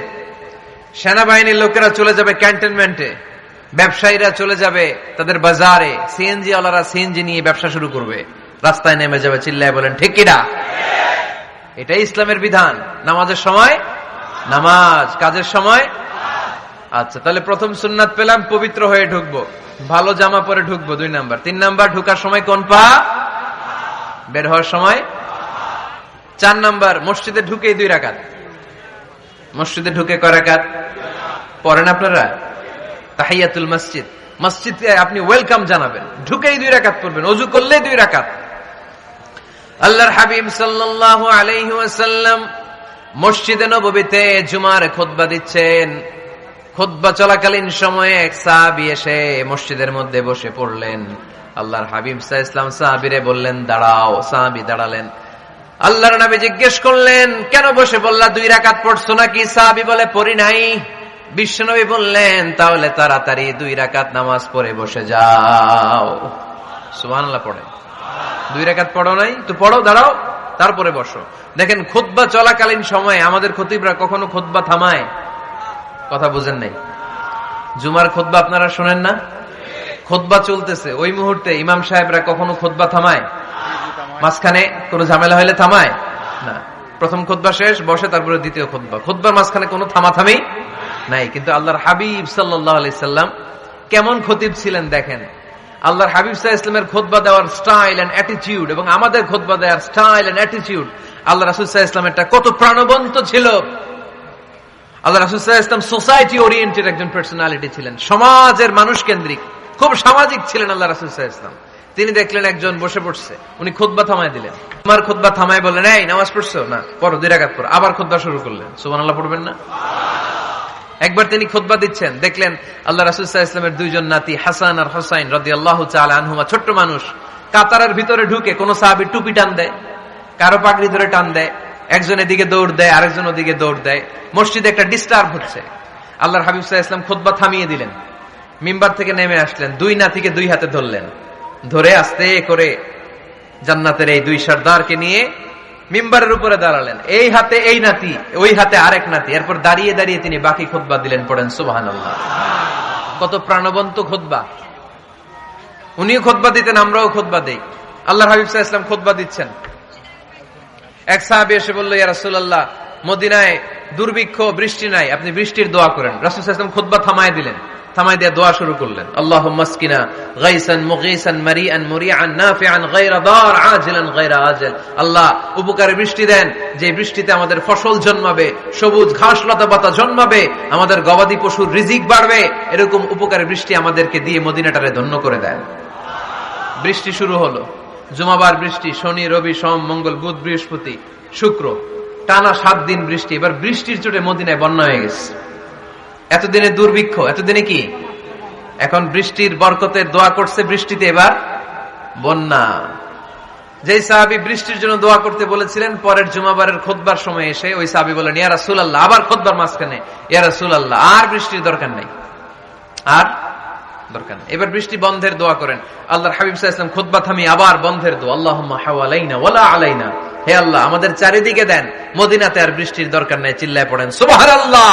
সেনাবাহিনীর লোকেরা চলে যাবে ক্যান্টনমেন্টে, ব্যবসায়ীরা চলে যাবে তাদের বাজারে, সিএনজি ওয়ালারা সিএনজি নিয়ে ব্যবসা শুরু করবে, রাস্তায় নেমে যাবে, চিল্লায় বলেন ঠিক কিনা? এটাই ইসলামের বিধান। নামাজের সময় নামাজ, কাজের সময়। আচ্ছা, তাহলে প্রথম সুন্নাত পেলাম, পবিত্র হয়ে ঢুকবো, ভালো জামা পরে ঢুকবো 2 নাম্বার। 3 নাম্বার, ঢুকার সময় কোন পা? বের হওয়ার সময় 4 নাম্বার, মসজিদে ঢুকে 2 রাকাত। মসজিদে ঢুকে কয় রাকাত পড়েন আপনারা? তাহিয়াতুল মসজিদ, মসজিদে আপনি ওয়েলকাম জানাবেন, ঢুকেই 2 রাকাত পড়বেন, ওযু করলে 2 রাকাত। আল্লাহর হাবিব সাল্লাল্লাহু আলাইহি ওয়াসাল্লাম মসজিদে নববীতে জুমার খুতবা দিচ্ছেন। খুতবা চলাকালীন সময়ে এক সাহাবী এসে মসজিদের মধ্যে বসে পড়লেন। আল্লাহর হাবিব সাল্লাল্লাহু আলাইহি ওয়াসাল্লাম সাহাবীরে বললেন, দাঁড়াও। সাহাবী দাঁড়ালেন। আল্লাহর নবী জিজ্ঞেস করলেন, কেন বসে বললা? 2 রাকাত পড়ছো নাকি? সাহাবী বলে, পড়ি নাই। বিশ্বনবী বললেন, তাহলে তাড়াতাড়ি 2 রাকাত নামাজ পড়ে বসে যাও। সুবহানাল্লাহ পড়ে। 2 রাকাত পড়ো নাই তো পড়ো, দাঁড়াও, তারপরে বসো। দেখেন, খুতবা চলাকালীন সময়ে আমাদের খতিবরা কখনো খুতবা থামায়? কথা বুঝেন নাই? জুমার খুতবা আপনারা শোনেন না? খুতবা চলতেছে, ওই মুহূর্তে ইমাম সাহেবরা কখনো খুতবা থামায়? মাঝখানে কোনো ঝামেলা হলে থামায় না। প্রথম খুতবা শেষ, বসে, তারপরে দ্বিতীয় খুতবা। খুতবার মাঝখানে কোনো থামাথামি নাই। কিন্তু আল্লাহর হাবিব সাল্লাল্লাহু আলাইহি সাল্লাম কেমন খতিব ছিলেন দেখেন। আল্লাহর হাবিব সাল্লাল্লাহু আলাইহি সাল্লামের খুতবা দেওয়ার স্টাইল এন্ড অ্যাটিটিউড এবং আমাদের খুতবা দেওয়ার স্টাইল এন্ড অ্যাটিটিউড, আল্লাহ রাসূল সাল্লাল্লাহু আলাইহি সাল্লামেরটা কত প্রাণবন্ত ছিল। আল্লাহ রাসূল সাল্লাল্লাহু আলাইহি সাল্লাম সোসাইটি ওরিয়েন্টেড একজন পার্সোনালিটি ছিলেন, সমাজের মানুষ কেন্দ্রিক, খুব সামাজিক ছিলেন আল্লাহ রাসূল সাল্লাল্লাহু আলাইহি সাল্লাম। তিনি দেখলেন একজন বসে পড়ছে, উনি খুতবা থামায় দিলেন। আমার খুতবা থামায় বললেন, এই নামাজ পড়ছো? না। পড়ো, 2 রাকাত পড়ো। আবার খুতবা শুরু করলেন। সুবহানাল্লাহ পড়বেন না? একবার তিনি খুতবা দিচ্ছেন, দেখলেন আল্লাহ রাসূল সাল্লাল্লাহু আলাইহি ওয়াসাল্লামের 2 জন নাতি হাসান আর হুসাইন রাদিয়াল্লাহু তাআলা আনহুমা, ছোট্ট মানুষ, কাতারের ভিতরে ঢুকে কোন সাহাবী টুপি টান দেয়, কারো পাগড়ি ধরে টান দেয়, একজন এদিকে দৌড় দেয়, আরেকজন ওদিকে দৌড় দেয়। মসজিদে একটা ডিস্টার্ব হচ্ছে। আল্লাহর হাবিব সাল্লাল্লাহু আলাইহি ওয়াসাল্লাম খুতবা থামিয়ে দিলেন, মিম্বার থেকে নেমে আসলেন, 2 নাতিকে 2 হাতে ধরলেন, ধরে আস্তে করে জান্নাতের এই 2 সর্দারকে নিয়ে মিম্বারের উপরে দাঁড়ালেন। এই হাতে এই নাতি, ওই হাতে আরেক নাতি। এরপর দাঁড়িয়ে দাঁড়িয়ে তিনি বাকি খুতবা দিলেন। পড়েন সুবহানাল্লাহ। কত প্রাণবন্ত খুতবা। উনিও খুতবা দিতেন, আমরাও খুতবা দেই। আল্লাহর হাবিব সাল্লাল্লাহু আলাইহি ওয়াসাল্লাম খুতবা দিচ্ছেন, এক সাহাবী এসে বলল, ইয়া রাসূলুল্লাহ, মদিনায় দুর্ভিক্ষ, বৃষ্টি নাই, আপনি বৃষ্টির দোয়া করেন। রাসূল সাল্লাল্লাহু আলাইহি ওয়াসাল্লাম খুতবা থামায় দিলেন, থামায় দিয়ে দোয়া শুরু করলেন। আল্লাহুম্মা আসকিনা গায়সান মুগীসান মারিআন মুরিআন নাফিআন গায়রা দার আজিলান গায়রা আজাল। আল্লাহ, উপকারী বৃষ্টি দেন, যে বৃষ্টিতে আমাদের ফসল জন্মাবে, সবুজ ঘাস লতা পাতা জন্মাবে, আমাদের গবাদি পশুর রিজিক বাড়বে, এরকম উপকারী বৃষ্টি আমাদেরকে দিয়ে মদিনাটারে ধন্য করে দেন। বৃষ্টি শুরু হলো। জুমাবার বৃষ্টি, শনি রবি সোম মঙ্গল বুধ বৃহস্পতি শুক্র, টানা 7 দিন বৃষ্টি। এবার বৃষ্টির চোটে মদিনায় বন্যা হয়ে গেছে। এতদিনে দুর্ভিক্ষ, এতদিনে কি? এখন বৃষ্টির বরকতের দোয়া করছে, বৃষ্টিতে এবার বন্যা। যেই সাহাবী বৃষ্টির জন্য দোয়া করতে বলেছিলেন, পরের জুমাবারের খুতবার সময় এসে ওই সাহাবী বলেন, ইয়া রাসূলুল্লাহ, আবার খুতবার মাঝখানে, ইয়া রাসূলুল্লাহ, আর বৃষ্টির দরকার নাই, আর দরকার নেই, এবার বৃষ্টি বন্ধের দোয়া করেন। আল্লাহর হাবিব সাল্লাল্লাহু আলাইহি ওয়াসাল্লাম খুতবা থামিয়ে আবার বন্ধের দোয়া, আল্লাহুম্মা হাওয়ালাইনা ওয়ালা আলাইনা, হে আল্লাহ আমাদের চারিদিকে দেন, মদিনাতে আর বৃষ্টির দরকার নাই। চিল্লায় পড়েন সুবহানাল্লাহ।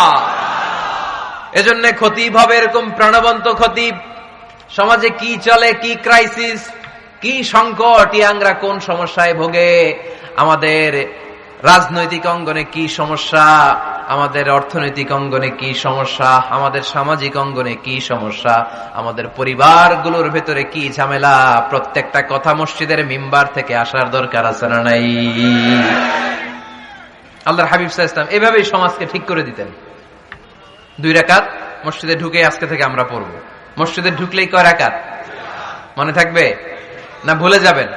এজন্য খতিব হবে এরকম প্রাণবন্ত খতিব। সমাজে কি চলে, কি ক্রাইসিস, কি সংকট, ইয়াংরা কোন সমস্যায় ভোগে, আমাদের রাজনৈতিক অঙ্গনে কি সমস্যা, আমাদের অর্থনৈতিক অঙ্গনে কি সমস্যা, আমাদের সামাজিক অঙ্গনে কি সমস্যা, আমাদের পরিবারগুলোর ভেতরে কি ঝামেলা, প্রত্যেকটা কথা মসজিদের মিম্বার থেকে আসার দরকার আছে না নাই? আল্লাহর হাবিব সাল্লাল্লাহু আলাইহি ওয়াসাল্লাম এভাবেই সমাজকে ঠিক করে দিতেন। 2 রাকাত মসজিদে ঢুকে আজকে থেকে আমরা পড়ব। মসজিদে ঢুকলেই কয় রাকাত মনে থাকবে না ভুলে যাবেন?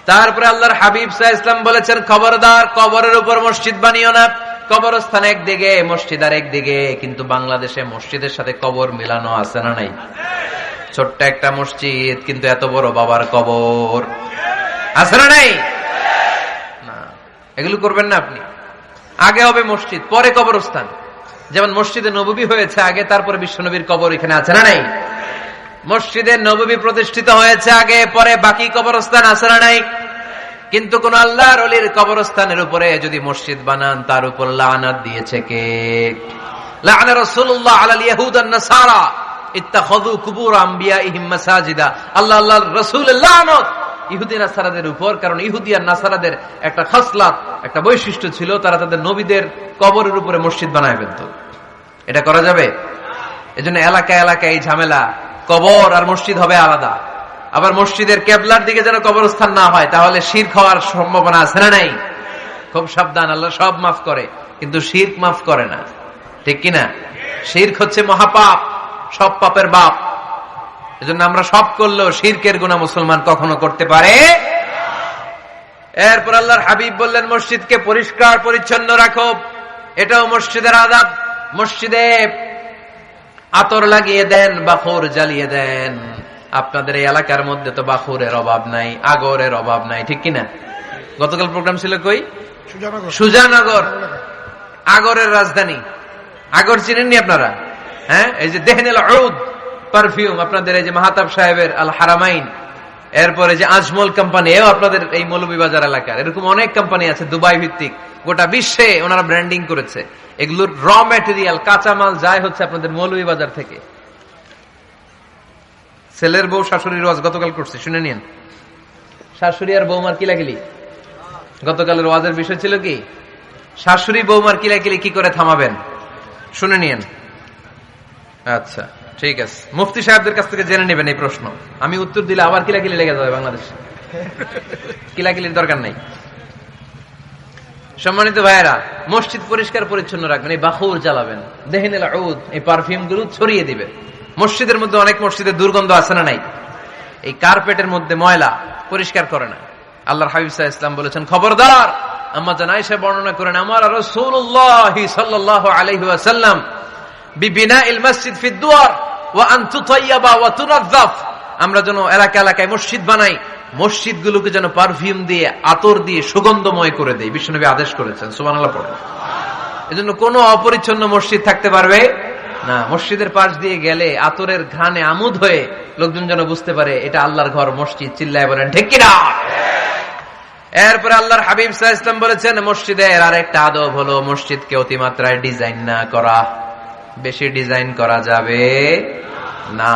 তারপরে আল্লাহর হাবিব সাল্লাল্লাহু আলাইহি ওয়াসাল্লাম বলেছেন, খবরদার কবরের উপর মসজিদ বানিও না। কবরস্থান একদিকে, মসজিদ আর একদিকে। কিন্তু বাংলাদেশে মসজিদের সাথে কবর মিলানো আছে না নাই? ছোট্ট একটা মসজিদ, কিন্তু এত বড় বাবার কবর আছে না নাই? না, এগুলো করবেন না আপনি। আগে হবে মসজিদ, পরে কবরস্থান। যেমন মসজিদে নববী হয়েছে আগে, তারপরে বিশ্বনবীর কবর এখানে আছে না নাই? মসজিদে নববী প্রতিষ্ঠিত হয়েছে আগে, পরে বাকি কবরস্থান আছে না নাই? কিন্তু কোন আল্লাহর ওলির কবরস্থানের উপরে যদি মসজিদ বানান, তার উপর লানাত দিয়েছে কে? লাআনা রাসূলুল্লাহ আলাল ইয়াহুদ ওয়ান নাসারা ইত্তাখাযু কুবুর আমবিয়াইহিম মাসাজিদা। আল্লাহর রাসূলের লানত ইহুদি নাসারাদের উপর, কারণ ইহুদি আর নাসারাদের একটা খাসলাত, একটা বৈশিষ্ট্য ছিল, তারা তাদের নবীদের কবরের উপরে মসজিদ বানায় ফেলত। এটা করা যাবে? এজন্য এলাকায় এলাকায় এই ঝামেলা, কবর আর মসজিদ হবে আলাদা। আবার মসজিদের কেবলার দিকে যেন কবরস্থান না হয়, তাহলে শিরক হওয়ার সম্ভাবনা আছে না নাই? খুব সাবধান, আল্লাহ সব মাফ করে কিন্তু শিরক মাফ করে না, ঠিক কিনা? শিরক হচ্ছে মহাপাপ, সব পাপের বাপ। এজন্য আমরা সব করলেও শিরকের গুনাহ মুসলমান কখনো করতে পারে। এরপর আল্লাহর হাবিব বললেন, মসজিদকে পরিষ্কার পরিচ্ছন্ন রাখো, এটাও মসজিদের আদাব। মসজিদে আতর লাগিয়ে দেন, বাখুর জ্বালিয়ে দেন। আপনাদের এই এলাকার মধ্যে তো বাখুরের অভাব নাই, আগরের অভাব নাই, ঠিক কিনা? গতকাল প্রোগ্রাম ছিল কই? সুজানগর, আগরের রাজধানী। আগর চিনেননি আপনারা? হ্যাঁ, এই যে দেহনেল উদ পারফিউম, আপনাদের এই যে মাহতাব সাহেবের আল হারামাইন, এরপরে যে আজমল কোম্পানি, এও আপনাদের এই মৌলভীবাজার এলাকার। এরকম অনেক কোম্পানি আছে দুবাই ভিত্তিক, গোটা বিশ্বে ওনারা ব্র্যান্ডিং করেছে। এগুলোর র ম্যাটেরিয়াল, কাঁচামাল যায় হচ্ছে আপনাদের মৌলভীবাজার থেকে। ছেলের বউ শাশুড়ির ওয়াজ গতকাল করছে, শুনে নিন। শাশুড়ি আর বৌমার কিলাকিলি, গতকালের ওয়াজের বিষয় ছিল কি? শাশুড়ি বৌমার কিলাকিলি কি করে থামাবেন, শুনে নিন। আচ্ছা ঠিক আছে, মুফতি সাহেবদের কাছ থেকে জেনে নেবেন এই প্রশ্ন। আমি উত্তর দিলে আবার কিলাকিলি লেগে যাবে বাংলাদেশে। কিলাকিলির দরকার নাই। সম্মানিত ভাইয়েরা, মসজিদ পরিষ্কার পরিচ্ছন্ন রাখবেন, এই বাখুর জ্বালাবেন, দেহনেল উদ, এই পারফিউম গুলো ছড়িয়ে দিবেন। মসজিদের মধ্যে অনেক মসজিদে দুর্গন্ধ আছে না নাই? এই কার্পেটের মধ্যে ময়লা, পরিষ্কার করে না। আল্লাহর হাবিব সাল্লাল্লাহু আলাইহি ওয়াসাল্লাম বলেছেন, খবরদার। আম্মা জান আয়েশা বর্ণনা করেন, আমার রাসূলুল্লাহ সাল্লাল্লাহু আলাইহি ওয়াসাল্লাম বিবিনাইল মসজিদ ফি দুয়ার ওয়া আন তুতায়্যাবা ওয়া তুনাযযাফ, আমরা যেন এলাকা এলাকায় মসজিদ বানাই, মসজিদগুলোকে যেন পারফিউম দিয়ে, আতর দিয়ে সুগন্ধময় করে দেই। বিশ্বনবী আদেশ করেছেন, সুবহানাল্লাহ পড়েন। এজন্য কোনো অপরিচ্ছন্ন মসজিদ থাকতে পারবে না। মসজিদের পাশ দিয়ে গেলে আতরের ঘ্রাণে আমোদ হয়ে লোকজন যেন বুঝতে পারে এটা আল্লাহর ঘর, মসজিদ। চিল্লায় বলেন ঠিক কিনা? এরপরে আল্লাহর হাবিব সাল্লাল্লাহু আলাইহি ওয়াসাল্লাম বলেছেন, মসজিদের আরেকটা আদব হলো মসজিদকে অতিমাত্রায় ডিজাইন না করা। বেশি ডিজাইন করা যাবে না।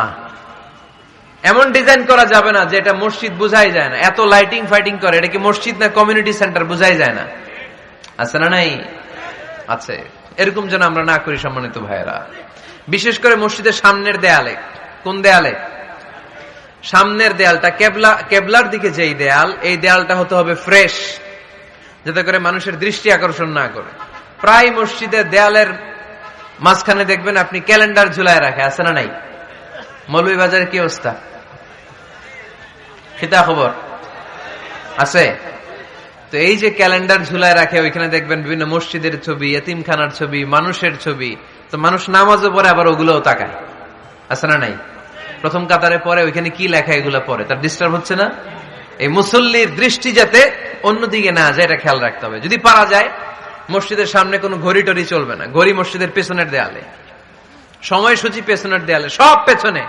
এমন ডিজাইন করা যাবে না যে এটা মসজিদ বুঝাই যায় না। এত লাইটিং ফাইটিং করে, এটা কি মসজিদ না কমিউনিটি সেন্টার বুঝাই যায় না। আছে না নাই? আছে। এরকম যেন আমরা না করি সম্মানিত ভাইয়েরা। বিশেষ করে মসজিদের সামনের দেয়ালে। কোন দেয়ালে? সামনের দেয়ালটা, কেবলার দিকে যেই দেয়াল, এই দেয়ালটা হতে হবে ফ্রেশ, যাতে করে মানুষের দৃষ্টি আকর্ষণ না করে। প্রায় মসজিদের দেয়ালের মাঝখানে দেখবেন আপনি ক্যালেন্ডার ঝুলায় রাখে, আছে না নাই? মৌলভীবাজারের কি অবস্থা? খিতা খবর আছে? তো এই যে ক্যালেন্ডার ঝুলায় রাখে, ওইখানে দেখবেন বিভিন্ন মসজিদের ছবি, এতিমখানার ছবি, মানুষের ছবি। তো মানুষ নামাজও পড়ে, আবার ওগুলোও তাকায়, আছে না নাই? প্রথম কাতারে পরে ওইখানে কি লেখা, এগুলো পরে, তার ডিস্টার্ব হচ্ছে না? এই মুসল্লির দৃষ্টি যাতে অন্যদিকে না যায়, এটা খেয়াল রাখতে হবে। যদি পারা যায়, মসজিদের সামনে কোনো ঘড়ি টড়ি চলবে না। ঘড়ি মসজিদের পেছনের দেয়ালে, সময়সূচি পেছনের দেয়ালে, সব পেছনে।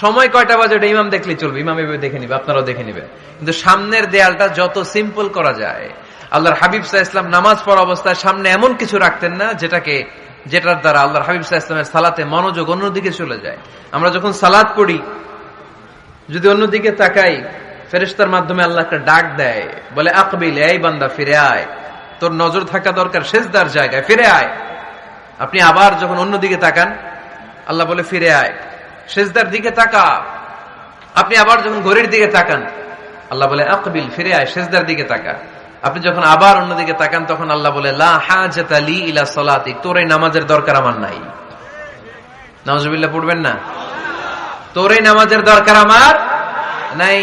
সময় কয়টা বাজে ওটা ইমাম দেখলেই চলবে, ইমাম এভাবে দেখে নিবে, আপনারাও দেখে নিবেন। কিন্তু সামনের দেয়ালটা যত সিম্পল করা যায়। আল্লাহর হাবিব সাল্লাল্লাহু আলাইহি ওয়াসাল্লাম নামাজ পড়া অবস্থায় সামনে এমন কিছু রাখতেন না যেটার দ্বারা আল্লাহর হাবিব সাল্লাল্লাহু আলাইহি ওয়াসাল্লামের সালাতে মনোযোগ অন্যদিকে চলে যায়। আমরা যখন সালাত পড়ি, যদি অন্যদিকে তাকাই, ফেরেশতার মাধ্যমে আল্লাহ একটা ডাক দেয়, বলে আকবিল, এই বান্দা ফিরে আয়, তোর নজর থাকা দরকার সিজদার জায়গায়, ফিরে আয়। আপনি আবার যখন অন্যদিকে তাকান, আল্লাহ বলে ফিরে আয়, সিজদার দিকে তাকা। আপনি আবার যখন ঘড়ির দিকে তাকান, আল্লাহ বলে আকবিল, ফিরে আয়, সিজদার দিকে তাকা। আপনি যখন আবার অন্যদিকে তাকান, তখন আল্লাহ বলে লা হাজাতা লি ইলা সালাতিক, তোর এই নামাজের দরকার আমার নাই। নাউজুবিল্লাহ পড়বেন না? তোর এই নামাজের দরকার আমার নাই।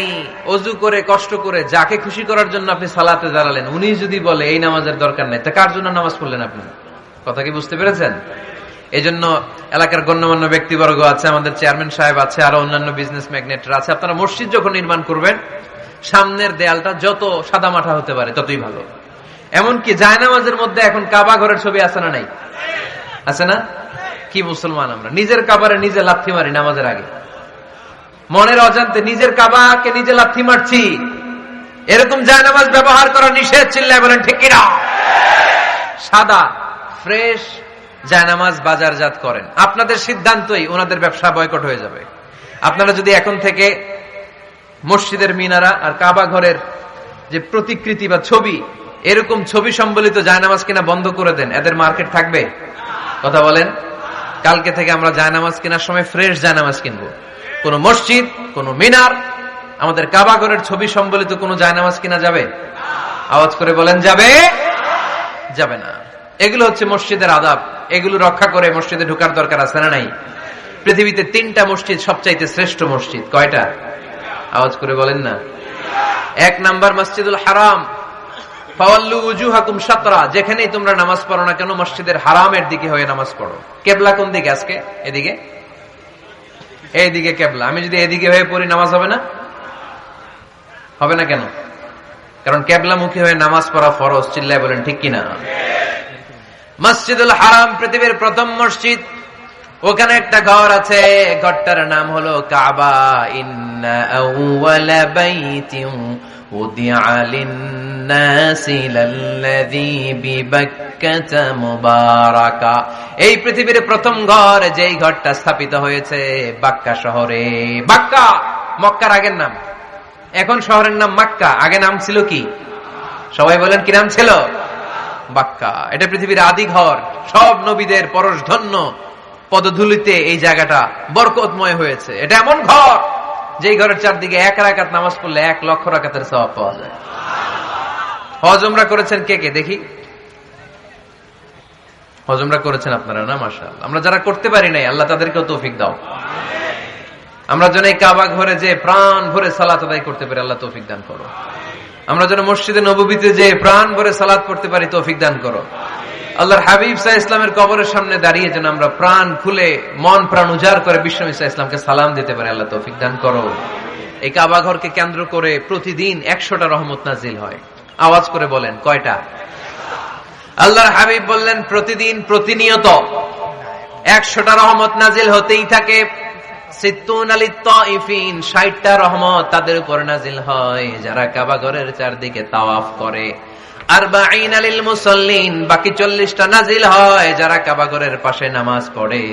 ওযু করে কষ্ট করে যাকে খুশি করার জন্য আপনি সালাতে দাঁড়ালেন, উনি যদি বলে এই নামাজের দরকার নাই, তা কার জন্য নামাজ পড়লেন আপনি? কথা কি বুঝতে পেরেছেন? এই জন্য এলাকার গণ্যমান্য ব্যক্তিবর্গ আছে, আমাদের চেয়ারম্যান সাহেব আছে, আরো অন্যান্য বিজনেস ম্যাগনেটরা আছে, আপনারা মসজিদ যখন নির্মাণ করবেন, সামনের দেয়ালটা যত সাদামাটা হতে পারে ততই ভালো। এমনকি জায়নামাজের মধ্যে এখন কাবা ঘরের ছবি আছে না নাই? আছে না? কি মুসলমান আমরা, নিজের কাবারে নিজে লাথি মারি নামাজের আগে, মনের অজান্তে নিজের কাবাকে নিজে লাথি মারছি। এরকম জায়নামাজ ব্যবহার করা নিষেধ। চিল্লায় বলেন ঠিক কিনা? সাদা ফ্রেশ জায়নামাজ বাজারজাত করেন, আপনাদের সিদ্ধান্তই ওনাদের ব্যবসা বয়কট হয়ে যাবে। আপনারা যদি এখন থেকে মসজিদের মিনারা আর কাবা ঘরের যে প্রতিকৃতি বা ছবি, এরকম ছবি সম্বলিত জায়নামাজ কিনা বন্ধ করে দেন, এদের মার্কেট থাকবে? কথা বলেন। কালকে থেকে আমরা জায়নামাজ কেনার সময় ফ্রেশ জায়নামাজ কিনবো। কোন মসজিদ, কোন মিনার, আমাদের কাবা ঘরের ছবি সম্বলিত কোন জায়নামাজ কিনা যাবে? আওয়াজ করে বলেন, যাবে? যাবে না। এগুলো হচ্ছে মসজিদের আদাব। এগুলো রক্ষা করে মসজিদে ঢোকার দরকার আছে না নাই? পৃথিবীতে 3টা মসজিদ সবচাইতে শ্রেষ্ঠ মসজিদ। কয়টা? আওয়াজ করে বলেন না। 1 নাম্বার মসজিদুল হারাম, ফাওয়াল্লু উজুহাকুম শাতরা, যেখানেই তোমরা নামাজ পড়ো না কেন মসজিদের হারামের দিকে হয়ে নামাজ পড়ো। কেবলা কোন দিকে আজকে? এদিকে, এইদিকে কেবলা। আমি যদি এদিকে হয়ে পড়ি, নামাজ হবে না? হবে না কেন? কারণ কেবলামুখী হয়ে নামাজ পড়া ফরজ। চিল্লায় বলেন ঠিক কিনা? মসজিদুল হারাম পৃথিবীর প্রথম মসজিদ। ওখানে একটা ঘর আছে, ঘরটার নাম হলো কাবা। ইন্না আউওয়ালা বাইতিন উদিআ লিন-নাসি লাল্লাযী বিবাক্কাতা মুবারাকা। এই পৃথিবীর প্রথম ঘর, যেই ঘরটা স্থাপিত হয়েছে বাক্কা শহরে। বাক্কা মক্কার আগের নাম, এখন শহরের নাম মক্কা। আগে নাম ছিল কি? সবাই বলেন, কি নাম ছিল? বাক্কা। এটা পৃথিবীর আদি ঘর। সব নবীদের পরশধন্য পদধূলিতে এই জায়গাটা বরকতময় হয়েছে। এটা এমন ঘর, যেই ঘরের চারদিকে 1 রাকাত নামাজ পড়লে 1 লক্ষ রাকাতের সওয়াব পাওয়া যায়। হজ উমরা করেছেন কে কে দেখি? হজ উমরা করেছেন আপনারা না? মাশাআল্লাহ। আমরা যারা করতে পারি নাই, আল্লাহ তাদেরকেও তৌফিক দাও। আমরা যেন এই কাবা ঘরে যে প্রাণ ভরে সালাত আদায় করতে পারি, আল্লাহ তৌফিক দান করো। আমরা যেন মসজিদে নববীতে যে প্রাণ ভরে সালাত পড়তে পারি, তৌফিক দান করো। আল্লাহর হাবিব সাল্লাল্লাহু আলাইহি ইসলামের কবরের সামনে দাঁড়িয়ে যেন আমরা প্রাণ খুলে মন প্রাণ উজাড় করে বিশ্বনবী সাল্লাল্লাহু আলাইহি ইসলামকে সালাম দিতে পারি, আল্লাহ তৌফিক দান করো। এই কাবা ঘরকে কেন্দ্র করে প্রতিদিন 100টা রহমত নাজিল হয়। আওয়াজ করে বলেন কয়টা? আল্লাহর হাবিব বললেন প্রতিদিন প্রতিনিয়ত 100টা রহমত নাজিল হতেই থাকে। 60টা রহমত তাদের উপর নাজিল হয় যারা কাবা ঘরের চারদিকে তাওয়াফ করে। 40 লিল মুসাল্লিন, বাকি 40টা নাজিল হয় যারা কাবা ঘরের পাশে নামাজ পড়ে।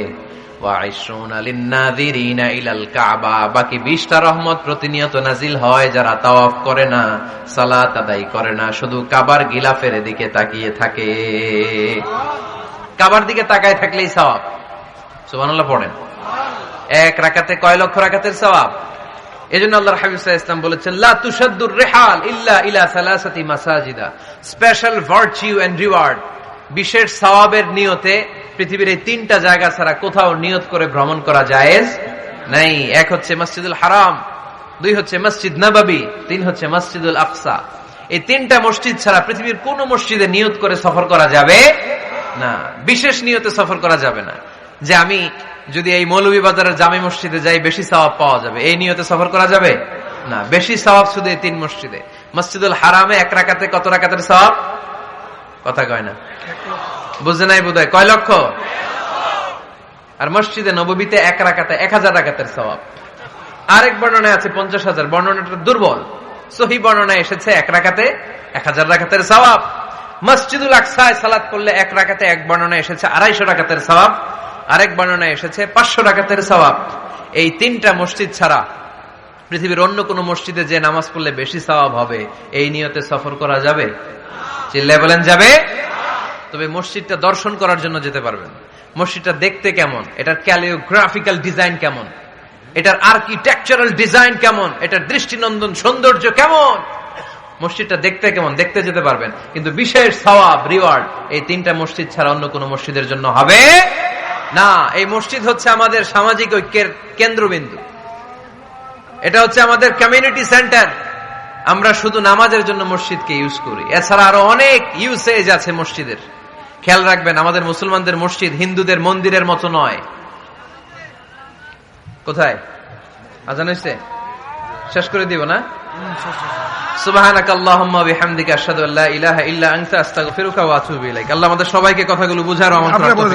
ওয়া 20 লিন নাযিরিনা ইলাল কাবা, বাকি 20টা রহমত প্রতিনিয়ত নাজিল হয় যারা তাওয়াফ করে না, সালাত আদায় করে না, শুধু কাবার গিলাফের দিকে তাকিয়ে থাকে। কাবার দিকে তাকায় থাকলেই সওয়াব। সুবহানাল্লাহ পড়েন। এক রাকাতে কয় লক্ষ রাকাতের সওয়াব। এজন্য আল্লাহর হাবিব সাল্লাল্লাহু আলাইহি ওয়াসাল্লাম বলেছেন, লা তুশাদ্দুর রিহাল ইল্লা ইলা সালাসাতি মাসাজিদা, স্পেশাল ভার্চু এন্ড রিওয়ার্ড, বিশেষ সওয়াবের নিয়তে পৃথিবীর এই 3টা জায়গা ছাড়া কোথাও নিয়ত করে ভ্রমণ করা জায়েজ নাই। এক হচ্ছে মসজিদুল হারাম, 2 হচ্ছে মসজিদ নববী, 3 হচ্ছে মসজিদুল আকসা। এই 3টা মসজিদ ছাড়া পৃথিবীর কোন মসজিদে নিয়ত করে সফর করা যাবে না, বিশেষ নিয়তে সফর করা যাবে না। যে আমি যদি এই মৌলভীবাজারের জামে মসজিদে যাই বেশি সওয়াব পাওয়া যাবে, এই নিয়তে সফর করা যাবে না। বেশি সওয়াব শুধু এই 3 মসজিদে। মসজিদুল হারামে 1 রাকাতে কত রাকাতের সওয়াব? কথা কয় না, বুঝে নাই বোধহয়। কয় লক্ষ? আর মসজিদে নববীতে 1 রাকাতে 1000 রাকাতের সওয়াব। আরেক বর্ণনায় আছে 50,000, বর্ণনাটা দুর্বল। সহিহ বর্ণনায় এসেছে 1 রাকাতে 1000 রাকাতের সওয়াব। মসজিদুল আকসায় সালাত করলে 1 রাকাতে, এক বর্ণনায় এসেছে 250 রাকাতের সওয়াব, আরেক বর্ণনায় এসেছে 500 রাকাতের সওয়াব। এই 3টা মসজিদ ছাড়া পৃথিবীর অন্য কোন মসজিদে যে নামাজ পড়লে বেশি সওয়াব হবে, এই নিয়তে সফর করা যাবে? চিল্লায় বলেন যাবে। তবে মসজিদটা দর্শন করার জন্য যেতে পারবেন। মসজিদটা দেখতে কেমন, এটার ক্যালিওগ্রাফিক্যাল ডিজাইন কেমন, এটার আর্কিটেকচারাল ডিজাইন কেমন, এটার দৃষ্টিনন্দন সৌন্দর্য কেমন, মসজিদটা দেখতে কেমন, দেখতে যেতে পারবেন। কিন্তু বিশেষ সওয়াব রিওয়ার্ড এই 3টা মসজিদ ছাড়া অন্য কোন মসজিদের জন্য হবে না। এই মসজিদ হচ্ছে আমাদের সামাজিক ঐক্যের কেন্দ্রবিন্দু, এটা হচ্ছে আমাদের কমিউনিটি সেন্টার। আমরা শুধু নামাজের জন্য মসজিদকে ইউজ করি, এছাড়া আরো অনেক ইউসেজ আছে মসজিদের। খেয়াল রাখবেন, আমাদের মুসলমানদের মসজিদ হিন্দুদের মন্দিরের মতো নয়। কোথায় আজান হইছে? শেষ করে দিব না? সুবহানাকাল্লাহুম্মা বিহামদিকা আশহাদু আল্লা ইলাহা ইল্লা আনতা আস্তাগফিরুকা ওয়া আতুবু ইলাইক। আল্লাহ আমাদের সবাইকে কথাগুলো বুঝার আমন্ত্রণ করুন।